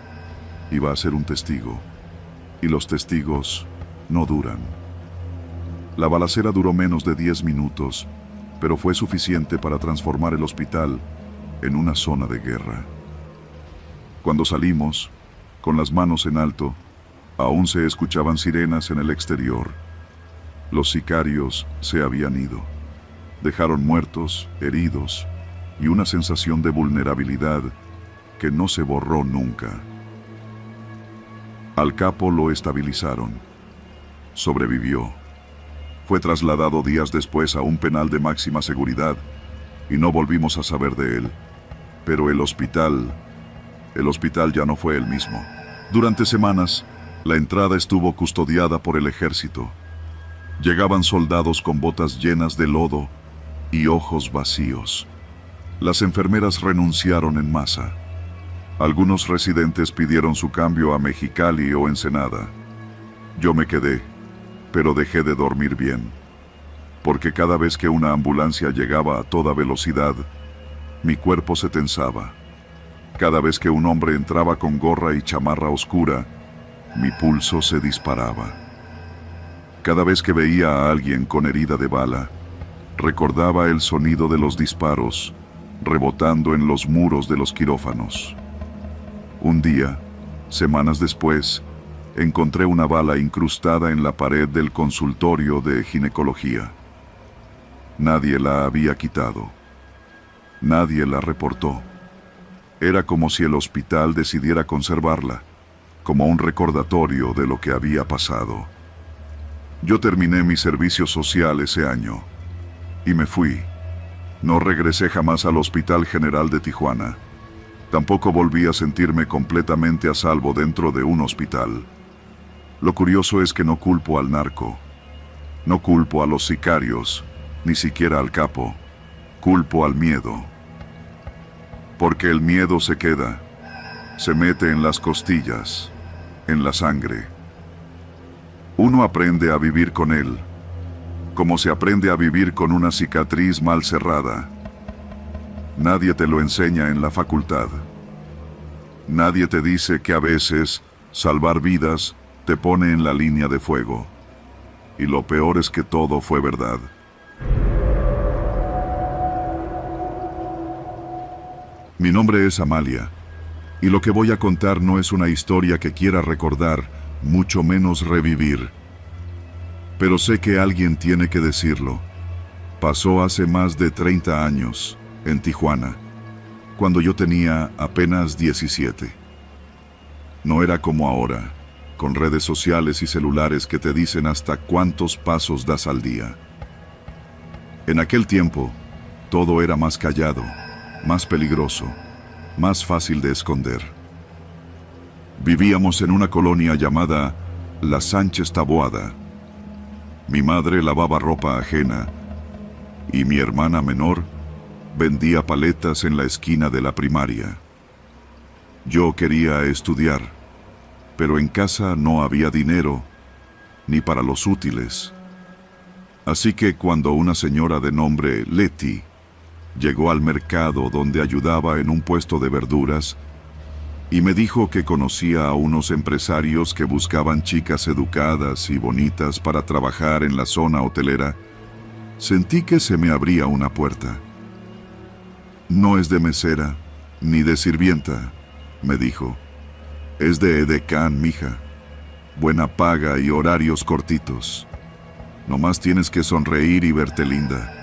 iba a ser un testigo, y los testigos no duran. La balacera duró menos de 10 minutos, pero fue suficiente para transformar el hospital en una zona de guerra. Cuando salimos, con las manos en alto, aún se escuchaban sirenas en el exterior. Los sicarios se habían ido. Dejaron muertos, heridos y una sensación de vulnerabilidad que no se borró nunca. Al capo lo estabilizaron. Sobrevivió. Fue trasladado días después a un penal de máxima seguridad y no volvimos a saber de él. Pero el hospital ya no fue el mismo. Durante semanas, la entrada estuvo custodiada por el ejército. Llegaban soldados con botas llenas de lodo y ojos vacíos. Las enfermeras renunciaron en masa. Algunos residentes pidieron su cambio a Mexicali o Ensenada. Yo me quedé, pero dejé de dormir bien, porque cada vez que una ambulancia llegaba a toda velocidad, mi cuerpo se tensaba. Cada vez que un hombre entraba con gorra y chamarra oscura, mi pulso se disparaba. Cada vez que veía a alguien con herida de bala, recordaba el sonido de los disparos rebotando en los muros de los quirófanos. Un día, semanas después, encontré una bala incrustada en la pared del consultorio de ginecología. Nadie la había quitado. Nadie la reportó. Era como si el hospital decidiera conservarla, como un recordatorio de lo que había pasado. Yo terminé mi servicio social ese año y me fui. No regresé jamás al Hospital General de Tijuana. Tampoco volví a sentirme completamente a salvo dentro de un hospital. Lo curioso es que no culpo al narco. No culpo a los sicarios, ni siquiera al capo. Culpo al miedo. Porque el miedo se queda, se mete en las costillas, en la sangre. Uno aprende a vivir con él, como se aprende a vivir con una cicatriz mal cerrada. Nadie te lo enseña en la facultad. Nadie te dice que a veces salvar vidas te pone en la línea de fuego. Y lo peor es que todo fue verdad. Mi nombre es Amalia, y lo que voy a contar no es una historia que quiera recordar, mucho menos revivir. Pero sé que alguien tiene que decirlo. Pasó hace más de 30 años, en Tijuana, cuando yo tenía apenas 17. No era como ahora, con redes sociales y celulares que te dicen hasta cuántos pasos das al día. En aquel tiempo, todo era más callado, más peligroso, más fácil de esconder. Vivíamos en una colonia llamada La Sánchez Taboada. Mi madre lavaba ropa ajena y mi hermana menor vendía paletas en la esquina de la primaria. Yo quería estudiar, pero en casa no había dinero ni para los útiles. Así que cuando una señora de nombre Leti llegó al mercado donde ayudaba en un puesto de verduras y me dijo que conocía a unos empresarios que buscaban chicas educadas y bonitas para trabajar en la zona hotelera, sentí que se me abría una puerta. No es de mesera, ni de sirvienta, me dijo. Es de edecán, mija. Buena paga y horarios cortitos. Nomás tienes que sonreír y verte linda.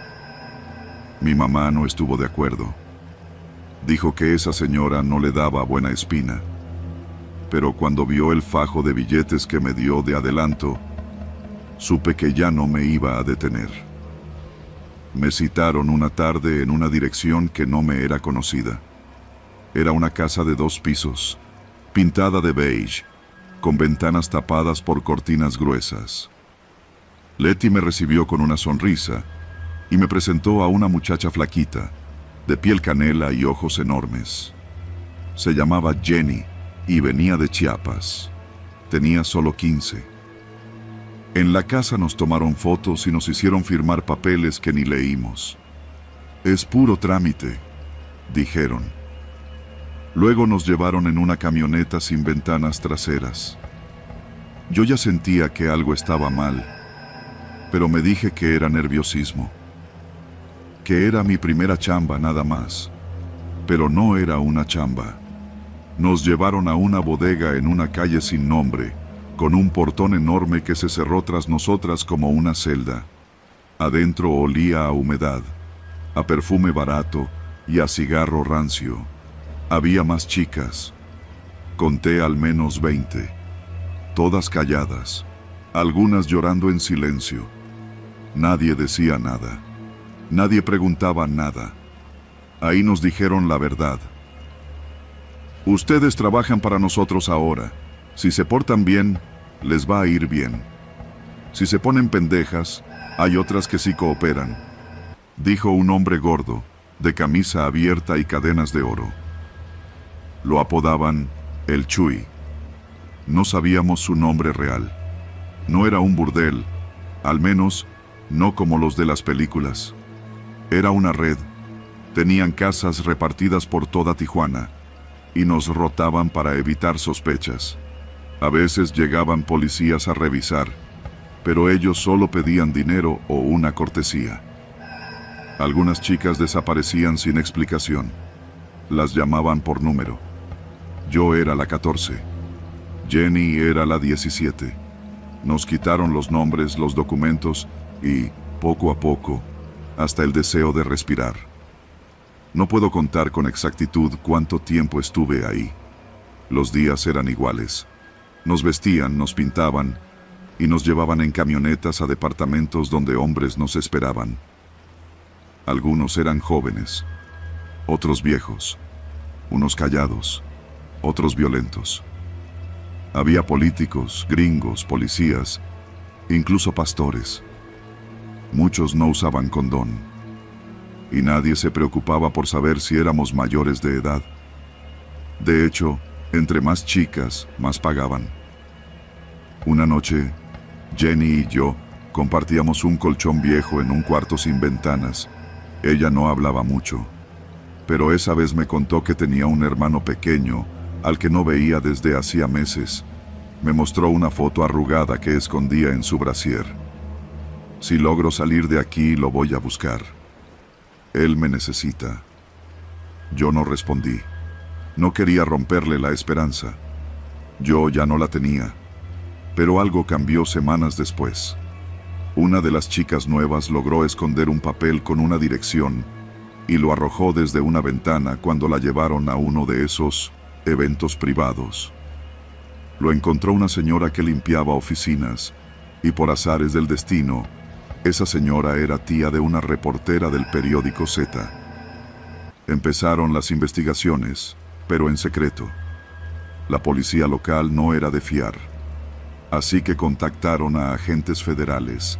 Mi mamá no estuvo de acuerdo. Dijo que esa señora no le daba buena espina. Pero cuando vio el fajo de billetes que me dio de adelanto, supe que ya no me iba a detener. Me citaron una tarde en una dirección que no me era conocida. Era una casa de 2 pisos, pintada de beige, con ventanas tapadas por cortinas gruesas. Leti me recibió con una sonrisa y me presentó a una muchacha flaquita, de piel canela y ojos enormes. Se llamaba Jenny y venía de Chiapas. Tenía solo 15. En la casa nos tomaron fotos y nos hicieron firmar papeles que ni leímos. Es puro trámite, dijeron. Luego nos llevaron en una camioneta sin ventanas traseras. Yo ya sentía que algo estaba mal, pero me dije que era nerviosismo. Que era mi primera chamba nada más, pero no era una chamba. Nos llevaron a una bodega en una calle sin nombre, con un portón enorme que se cerró tras nosotras como una celda. Adentro olía a humedad, a perfume barato y a cigarro rancio. Había más chicas. Conté al menos 20. Todas calladas, algunas llorando en silencio. Nadie decía nada. Nadie preguntaba nada. Ahí nos dijeron la verdad. Ustedes trabajan para nosotros ahora. Si se portan bien, les va a ir bien. Si se ponen pendejas, hay otras que sí cooperan, dijo un hombre gordo, de camisa abierta y cadenas de oro. Lo apodaban el Chuy. No sabíamos su nombre real. No era un burdel, al menos no como los de las películas. Era una red. Tenían casas repartidas por toda Tijuana y nos rotaban para evitar sospechas. A veces llegaban policías a revisar, pero ellos solo pedían dinero o una cortesía. Algunas chicas desaparecían sin explicación. Las llamaban por número. Yo era la 14. Jenny era la 17. Nos quitaron los nombres, los documentos y, poco a poco, hasta el deseo de respirar. No puedo contar con exactitud cuánto tiempo estuve ahí. Los días eran iguales. Nos vestían, nos pintaban y nos llevaban en camionetas a departamentos donde hombres nos esperaban. Algunos eran jóvenes, otros viejos, unos callados, otros violentos. Había políticos, gringos, policías, incluso pastores. Muchos no usaban condón, y nadie se preocupaba por saber si éramos mayores de edad. De hecho, entre más chicas, más pagaban. Una noche, Jenny y yo compartíamos un colchón viejo en un cuarto sin ventanas. Ella no hablaba mucho, pero esa vez me contó que tenía un hermano pequeño al que no veía desde hacía meses. Me mostró una foto arrugada que escondía en su brasier. Si logro salir de aquí, lo voy a buscar. Él me necesita. Yo no respondí. No quería romperle la esperanza. Yo ya no la tenía. Pero algo cambió semanas después. Una de las chicas nuevas logró esconder un papel con una dirección y lo arrojó desde una ventana cuando la llevaron a uno de esos eventos privados. Lo encontró una señora que limpiaba oficinas y por azares del destino, esa señora era tía de una reportera del periódico Z. Empezaron las investigaciones, pero en secreto. La policía local no era de fiar. Así que contactaron a agentes federales,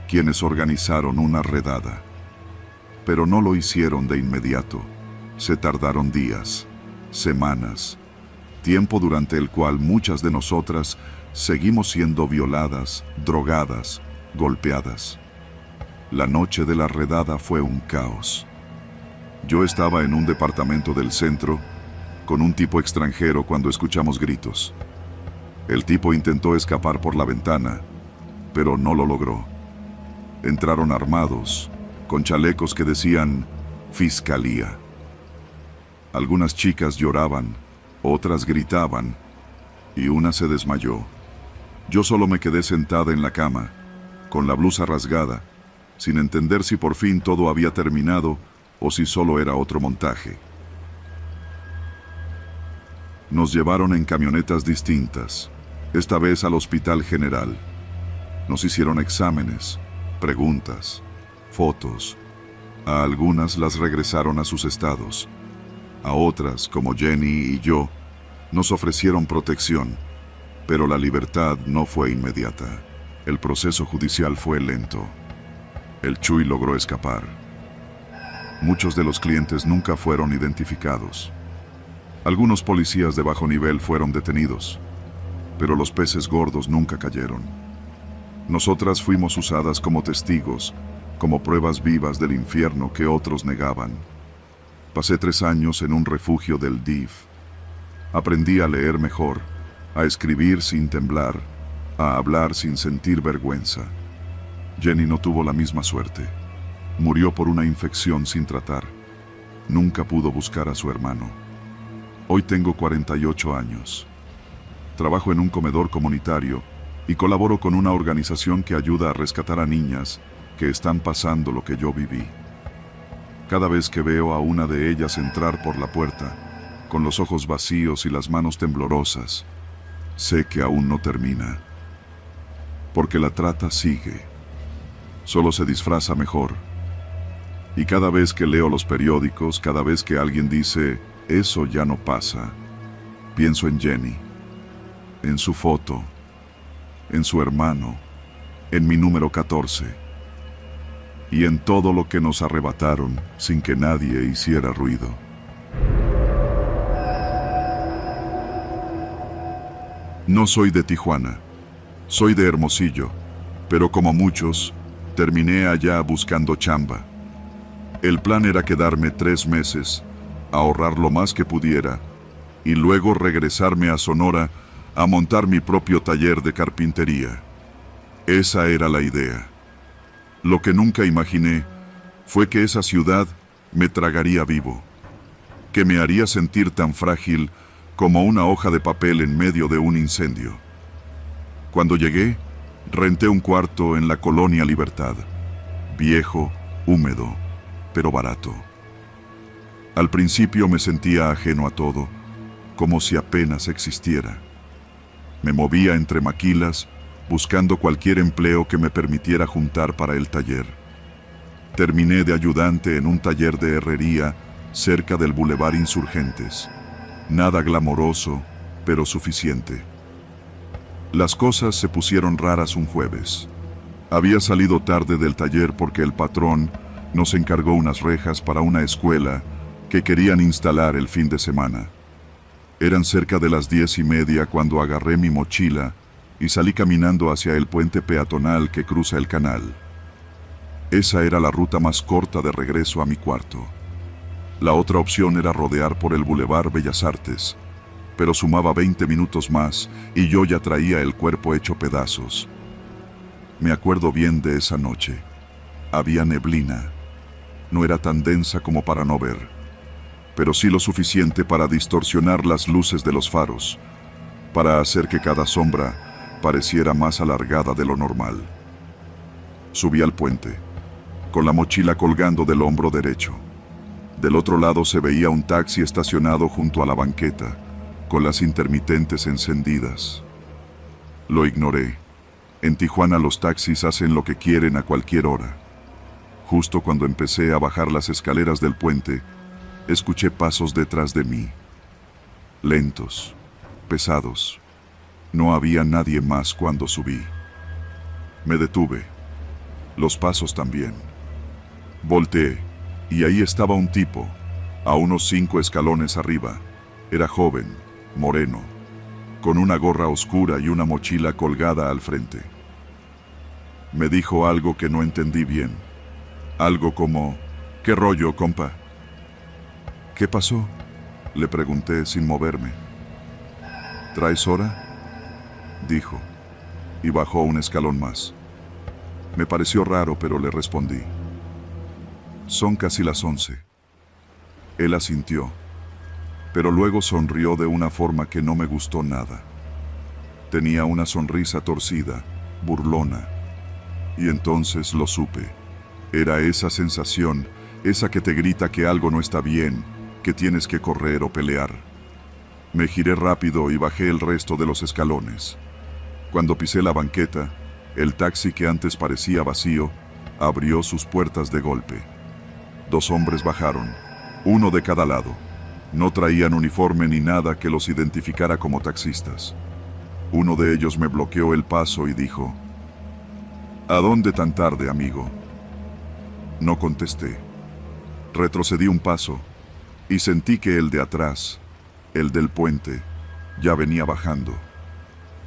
quienes organizaron una redada. Pero no lo hicieron de inmediato. Se tardaron días, semanas, tiempo durante el cual muchas de nosotras seguimos siendo violadas, drogadas, golpeadas. La noche de la redada fue un caos. Yo estaba en un departamento del centro con un tipo extranjero cuando escuchamos gritos. El tipo intentó escapar por la ventana, pero no lo logró. Entraron armados, con chalecos que decían Fiscalía. Algunas chicas lloraban, otras gritaban, y una se desmayó. Yo solo me quedé sentada en la cama, con la blusa rasgada, sin entender si por fin todo había terminado o si solo era otro montaje. Nos llevaron en camionetas distintas, esta vez al Hospital General. Nos hicieron exámenes, preguntas, fotos. A algunas las regresaron a sus estados. A otras, como Jenny y yo, nos ofrecieron protección, pero la libertad no fue inmediata. El proceso judicial fue lento. El Chuy logró escapar. Muchos de los clientes nunca fueron identificados. Algunos policías de bajo nivel fueron detenidos, pero los peces gordos nunca cayeron. Nosotras fuimos usadas como testigos, como pruebas vivas del infierno que otros negaban. Pasé 3 años en un refugio del DIF. Aprendí a leer mejor, a escribir sin temblar, a hablar sin sentir vergüenza. Jenny no tuvo la misma suerte. Murió por una infección sin tratar. Nunca pudo buscar a su hermano. Hoy tengo 48 años. Trabajo en un comedor comunitario y colaboro con una organización que ayuda a rescatar a niñas que están pasando lo que yo viví. Cada vez que veo a una de ellas entrar por la puerta, con los ojos vacíos y las manos temblorosas, sé que aún no termina. Porque la trata sigue. Solo se disfraza mejor. Y cada vez que leo los periódicos, cada vez que alguien dice, eso ya no pasa, pienso en Jenny, en su foto, en su hermano, en mi número 14, y en todo lo que nos arrebataron sin que nadie hiciera ruido. No soy de Tijuana, soy de Hermosillo, pero como muchos, terminé allá buscando chamba. El plan era quedarme 3 meses, ahorrar lo más que pudiera, y luego regresarme a Sonora a montar mi propio taller de carpintería. Esa era la idea. Lo que nunca imaginé fue que esa ciudad me tragaría vivo, que me haría sentir tan frágil como una hoja de papel en medio de un incendio. Cuando llegué, renté un cuarto en la Colonia Libertad, viejo, húmedo, pero barato. Al principio me sentía ajeno a todo, como si apenas existiera. Me movía entre maquilas, buscando cualquier empleo que me permitiera juntar para el taller. Terminé de ayudante en un taller de herrería cerca del Boulevard Insurgentes. Nada glamoroso, pero suficiente. Las cosas se pusieron raras un jueves. Había salido tarde del taller porque el patrón nos encargó unas rejas para una escuela que querían instalar el fin de semana. Eran cerca de las 10:30 cuando agarré mi mochila y salí caminando hacia el puente peatonal que cruza el canal. Esa era la ruta más corta de regreso a mi cuarto. La otra opción era rodear por el Boulevard Bellas Artes, pero sumaba 20 minutos más y yo ya traía el cuerpo hecho pedazos. Me acuerdo bien de esa noche. Había neblina. No era tan densa como para no ver, pero sí lo suficiente para distorsionar las luces de los faros, para hacer que cada sombra pareciera más alargada de lo normal. Subí al puente, con la mochila colgando del hombro derecho. Del otro lado se veía un taxi estacionado junto a la banqueta, con las intermitentes encendidas. Lo ignoré. En Tijuana los taxis hacen lo que quieren a cualquier hora. Justo cuando empecé a bajar las escaleras del puente, escuché pasos detrás de mí. Lentos, pesados. No había nadie más cuando subí. Me detuve. Los pasos también. Volteé, y ahí estaba un tipo, a unos 5 escalones arriba. Era joven, moreno, con una gorra oscura y una mochila colgada al frente. Me dijo algo que no entendí bien. Algo como, ¿qué rollo, compa? ¿Qué pasó?, le pregunté sin moverme. ¿Traes hora?, dijo, y bajó un escalón más. Me pareció raro, pero le respondí. Son casi las 11. Él asintió, pero luego sonrió de una forma que no me gustó nada. Tenía una sonrisa torcida, burlona, y entonces lo supe. Era esa sensación, esa que te grita que algo no está bien, que tienes que correr o pelear. Me giré rápido y bajé el resto de los escalones. Cuando pisé la banqueta, el taxi que antes parecía vacío, abrió sus puertas de golpe. 2 hombres bajaron, uno de cada lado. No traían uniforme ni nada que los identificara como taxistas. Uno de ellos me bloqueó el paso y dijo, ¿a dónde tan tarde, amigo? No contesté. Retrocedí un paso y sentí que el de atrás, el del puente, ya venía bajando.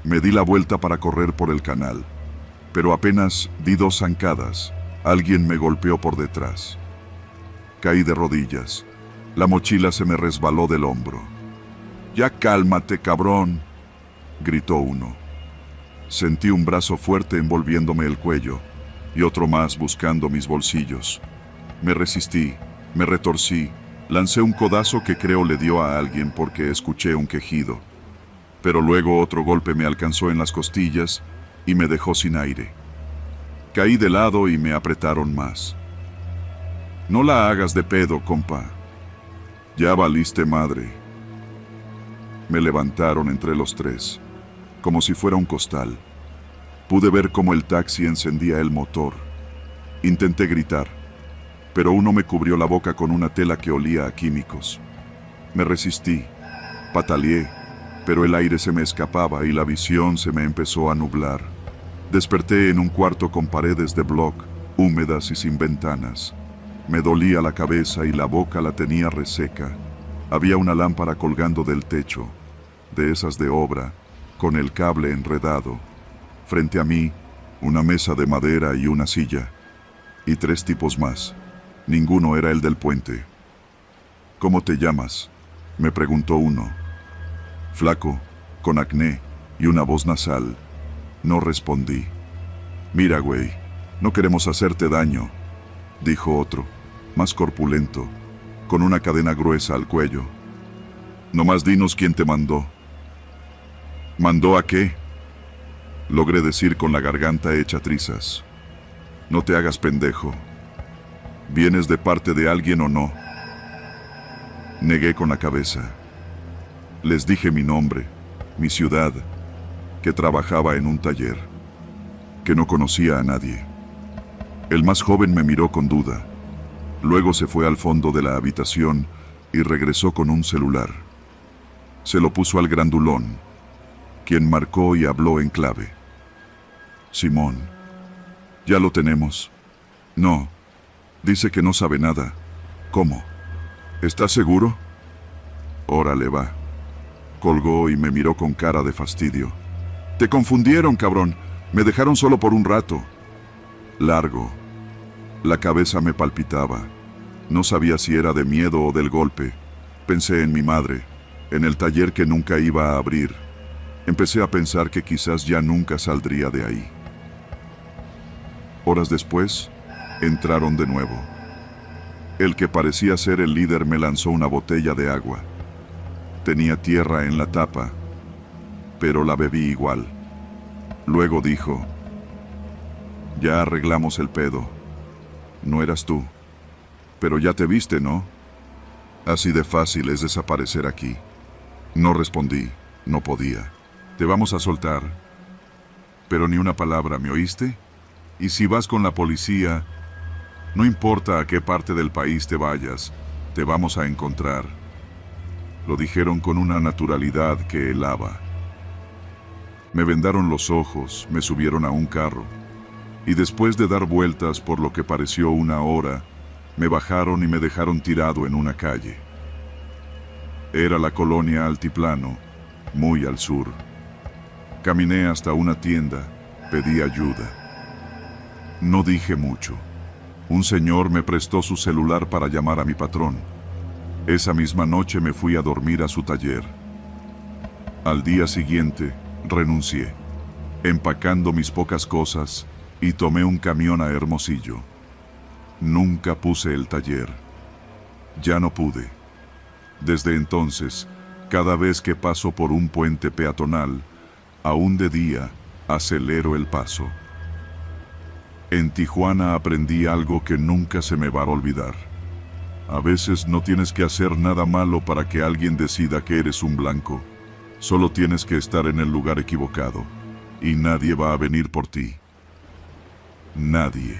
Me di la vuelta para correr por el canal, pero apenas di 2 zancadas, alguien me golpeó por detrás. Caí de rodillas. La mochila se me resbaló del hombro. «Ya cálmate, cabrón», gritó uno. Sentí un brazo fuerte envolviéndome el cuello y otro más buscando mis bolsillos. Me resistí, me retorcí, lancé un codazo que creo le dio a alguien porque escuché un quejido. Pero luego otro golpe me alcanzó en las costillas y me dejó sin aire. Caí de lado y me apretaron más. «No la hagas de pedo, compa. Ya valiste madre». Me levantaron entre los 3, como si fuera un costal. Pude ver cómo el taxi encendía el motor. Intenté gritar, pero uno me cubrió la boca con una tela que olía a químicos. Me resistí, pataleé, pero el aire se me escapaba y la visión se me empezó a nublar. Desperté en un cuarto con paredes de bloc, húmedas y sin ventanas. Me dolía la cabeza y la boca la tenía reseca. Había una lámpara colgando del techo, de esas de obra, con el cable enredado. Frente a mí, una mesa de madera y una silla. Y 3 tipos más. Ninguno era el del puente. «¿Cómo te llamas?», me preguntó uno. Flaco, con acné y una voz nasal. No respondí. «Mira, güey, no queremos hacerte daño», dijo otro, más corpulento, con una cadena gruesa al cuello. «Nomás dinos quién te mandó». «¿Mandó a qué?», logré decir con la garganta hecha trizas. «No te hagas pendejo. ¿Vienes de parte de alguien o no?». Negué con la cabeza. Les dije mi nombre, mi ciudad, que trabajaba en un taller, que no conocía a nadie. El más joven me miró con duda. Luego se fue al fondo de la habitación y regresó con un celular. Se lo puso al grandulón, quien marcó y habló en clave. Simón, ya lo tenemos. No, dice que no sabe nada. ¿Cómo? ¿Estás seguro? Órale, va. Colgó y me miró con cara de fastidio. Te confundieron, cabrón. Me dejaron solo por un rato. Largo. La cabeza me palpitaba. No sabía si era de miedo o del golpe. Pensé en mi madre, en el taller que nunca iba a abrir. Empecé a pensar que quizás ya nunca saldría de ahí. Horas después, entraron de nuevo. El que parecía ser el líder me lanzó una botella de agua. Tenía tierra en la tapa, pero la bebí igual. Luego dijo: ya arreglamos el pedo. No eras tú, pero ya te viste, ¿no? Así de fácil es desaparecer aquí. No respondí, no podía. Te vamos a soltar. Pero ni una palabra, ¿me oíste? Y si vas con la policía, no importa a qué parte del país te vayas, te vamos a encontrar. Lo dijeron con una naturalidad que helaba. Me vendaron los ojos, me subieron a un carro, y después de dar vueltas por lo que pareció una hora, me bajaron y me dejaron tirado en una calle. Era la colonia Altiplano, muy al sur. Caminé hasta una tienda, pedí ayuda. No dije mucho. Un señor me prestó su celular para llamar a mi patrón. Esa misma noche me fui a dormir a su taller. Al día siguiente, renuncié, empacando mis pocas cosas, y tomé un camión a Hermosillo. Nunca puse el taller. Ya no pude. Desde entonces, cada vez que paso por un puente peatonal, aún de día, acelero el paso. En Tijuana aprendí algo que nunca se me va a olvidar. A veces no tienes que hacer nada malo para que alguien decida que eres un blanco. Solo tienes que estar en el lugar equivocado, y nadie va a venir por ti. Nadie.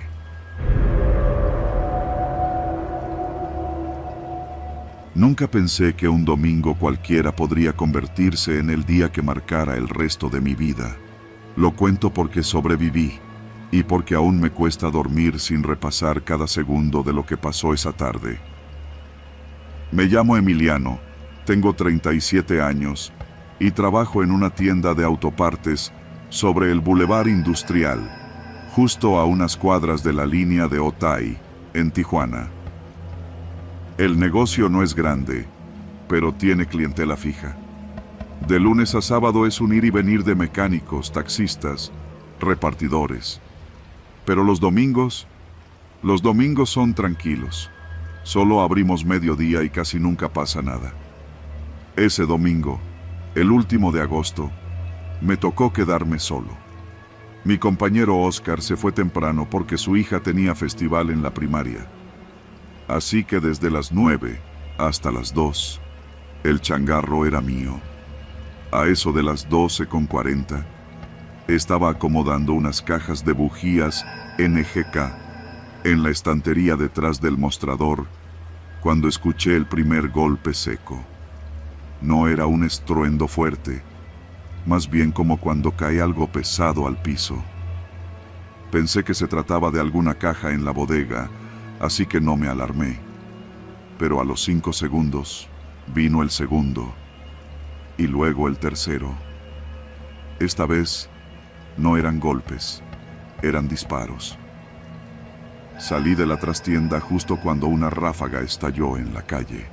Nunca pensé que un domingo cualquiera podría convertirse en el día que marcara el resto de mi vida. Lo cuento porque sobreviví, y porque aún me cuesta dormir sin repasar cada segundo de lo que pasó esa tarde. Me llamo Emiliano, tengo 37 años, y trabajo en una tienda de autopartes sobre el Boulevard Industrial, justo a unas cuadras de la línea de Otay, en Tijuana. El negocio no es grande, pero tiene clientela fija. De lunes a sábado es un ir y venir de mecánicos, taxistas, repartidores. Pero los domingos son tranquilos. Solo abrimos mediodía y casi nunca pasa nada. Ese domingo, el último de agosto, me tocó quedarme solo. Mi compañero Oscar se fue temprano porque su hija tenía festival en la primaria. Así que desde las 9 hasta las 2, el changarro era mío. A eso de las 12:40, estaba acomodando unas cajas de bujías NGK en la estantería detrás del mostrador, cuando escuché el primer golpe seco. No era un estruendo fuerte, más bien como cuando cae algo pesado al piso. Pensé que se trataba de alguna caja en la bodega, así que no me alarmé. Pero a los 5 segundos, vino el segundo, y luego el tercero. Esta vez, no eran golpes, eran disparos. Salí de la trastienda justo cuando una ráfaga estalló en la calle.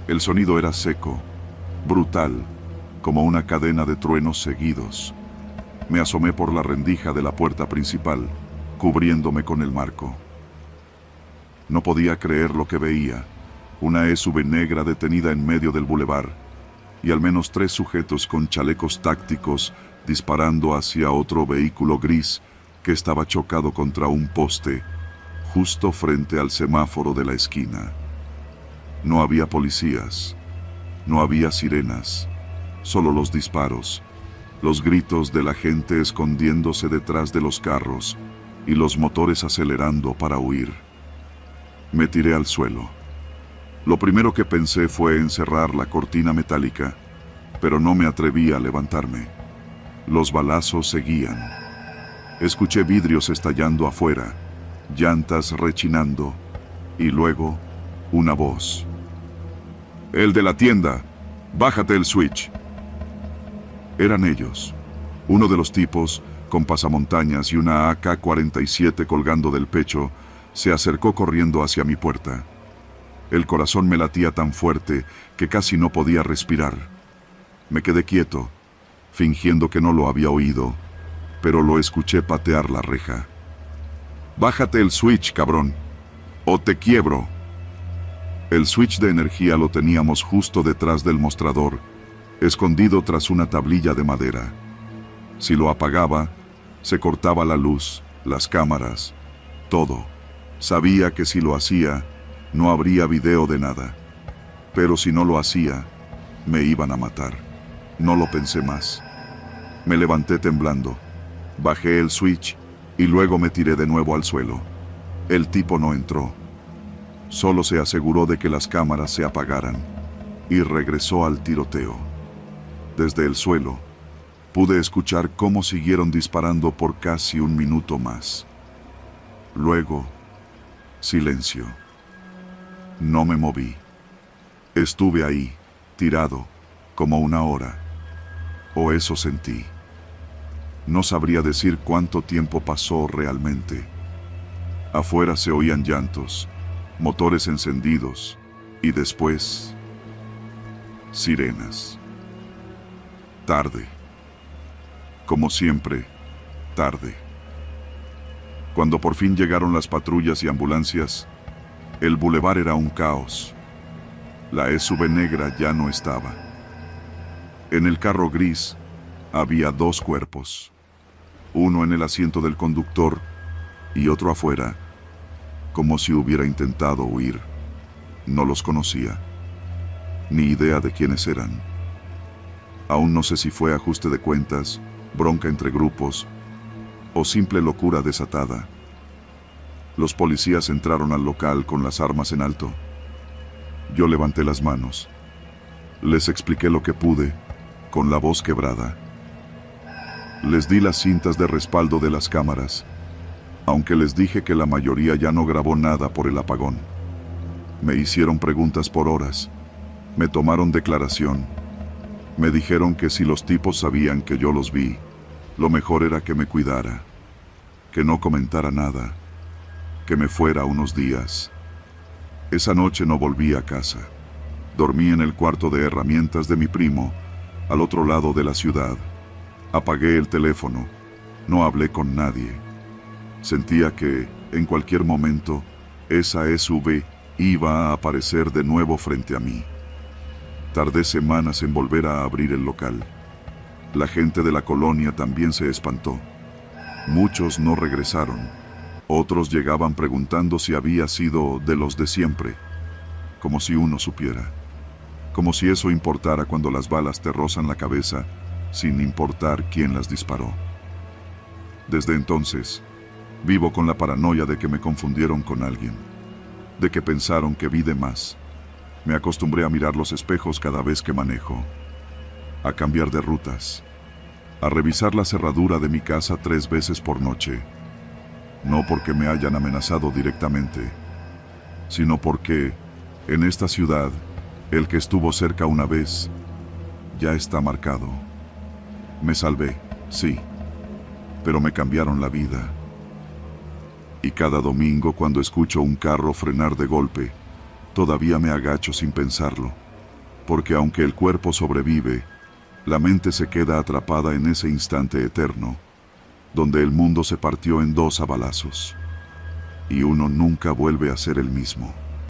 El sonido era seco, brutal, como una cadena de truenos seguidos. Me asomé por la rendija de la puerta principal, cubriéndome con el marco. No podía creer lo que veía. Una SUV negra detenida en medio del bulevar, y al menos 3 sujetos con chalecos tácticos disparando hacia otro vehículo gris que estaba chocado contra un poste, justo frente al semáforo de la esquina. No había policías, no había sirenas, solo los disparos, los gritos de la gente escondiéndose detrás de los carros y los motores acelerando para huir. Me tiré al suelo. Lo primero que pensé fue en cerrar la cortina metálica, pero no me atreví a levantarme. Los balazos seguían. Escuché vidrios estallando afuera, llantas rechinando, y luego una voz. «El de la tienda, bájate el switch». Eran ellos. Uno de los tipos, con pasamontañas y una AK-47 colgando del pecho, se acercó corriendo hacia mi puerta. El corazón me latía tan fuerte que casi no podía respirar. Me quedé quieto, fingiendo que no lo había oído, pero lo escuché patear la reja. «Bájate el switch, cabrón, o te quiebro». El switch de energía lo teníamos justo detrás del mostrador, escondido tras una tablilla de madera. Si lo apagaba, se cortaba la luz, las cámaras, todo. Sabía que si lo hacía, no habría video de nada. Pero si no lo hacía, me iban a matar. No lo pensé más. Me levanté temblando, bajé el switch y luego me tiré de nuevo al suelo. El tipo no entró. Solo se aseguró de que las cámaras se apagaran y regresó al tiroteo. Desde el suelo, pude escuchar cómo siguieron disparando por casi un minuto más. Luego, silencio. No me moví. Estuve ahí, tirado, como una hora. O eso sentí. No sabría decir cuánto tiempo pasó realmente. Afuera se oían llantos, motores encendidos, y después, sirenas. Tarde. Como siempre, tarde. Cuando por fin llegaron las patrullas y ambulancias, el bulevar era un caos. La SUV negra ya no estaba. En el carro gris había 2 cuerpos, uno en el asiento del conductor y otro afuera, como si hubiera intentado huir. No los conocía, ni idea de quiénes eran. Aún no sé si fue ajuste de cuentas, bronca entre grupos o simple locura desatada. Los policías entraron al local con las armas en alto. Yo levanté las manos. Les expliqué lo que pude, con la voz quebrada. Les di las cintas de respaldo de las cámaras, aunque les dije que la mayoría ya no grabó nada por el apagón. Me hicieron preguntas por horas, me tomaron declaración. Me dijeron que si los tipos sabían que yo los vi, lo mejor era que me cuidara, que no comentara nada, que me fuera unos días. Esa noche no volví a casa. Dormí en el cuarto de herramientas de mi primo, al otro lado de la ciudad. Apagué el teléfono, no hablé con nadie. Sentía que, en cualquier momento, esa SUV iba a aparecer de nuevo frente a mí. Tardé semanas en volver a abrir el local. La gente de la colonia también se espantó. Muchos no regresaron. Otros llegaban preguntando si había sido de los de siempre, como si uno supiera. Como si eso importara cuando las balas te rozan la cabeza, sin importar quién las disparó. Desde entonces, vivo con la paranoia de que me confundieron con alguien, de que pensaron que vi de más. Me acostumbré a mirar los espejos cada vez que manejo, a cambiar de rutas, a revisar la cerradura de mi casa 3 veces por noche. No porque me hayan amenazado directamente, sino porque, en esta ciudad, el que estuvo cerca una vez, ya está marcado. Me salvé, sí, pero me cambiaron la vida. Y cada domingo, cuando escucho un carro frenar de golpe, todavía me agacho sin pensarlo, porque aunque el cuerpo sobrevive, la mente se queda atrapada en ese instante eterno, donde el mundo se partió en 2 a balazos, y uno nunca vuelve a ser el mismo.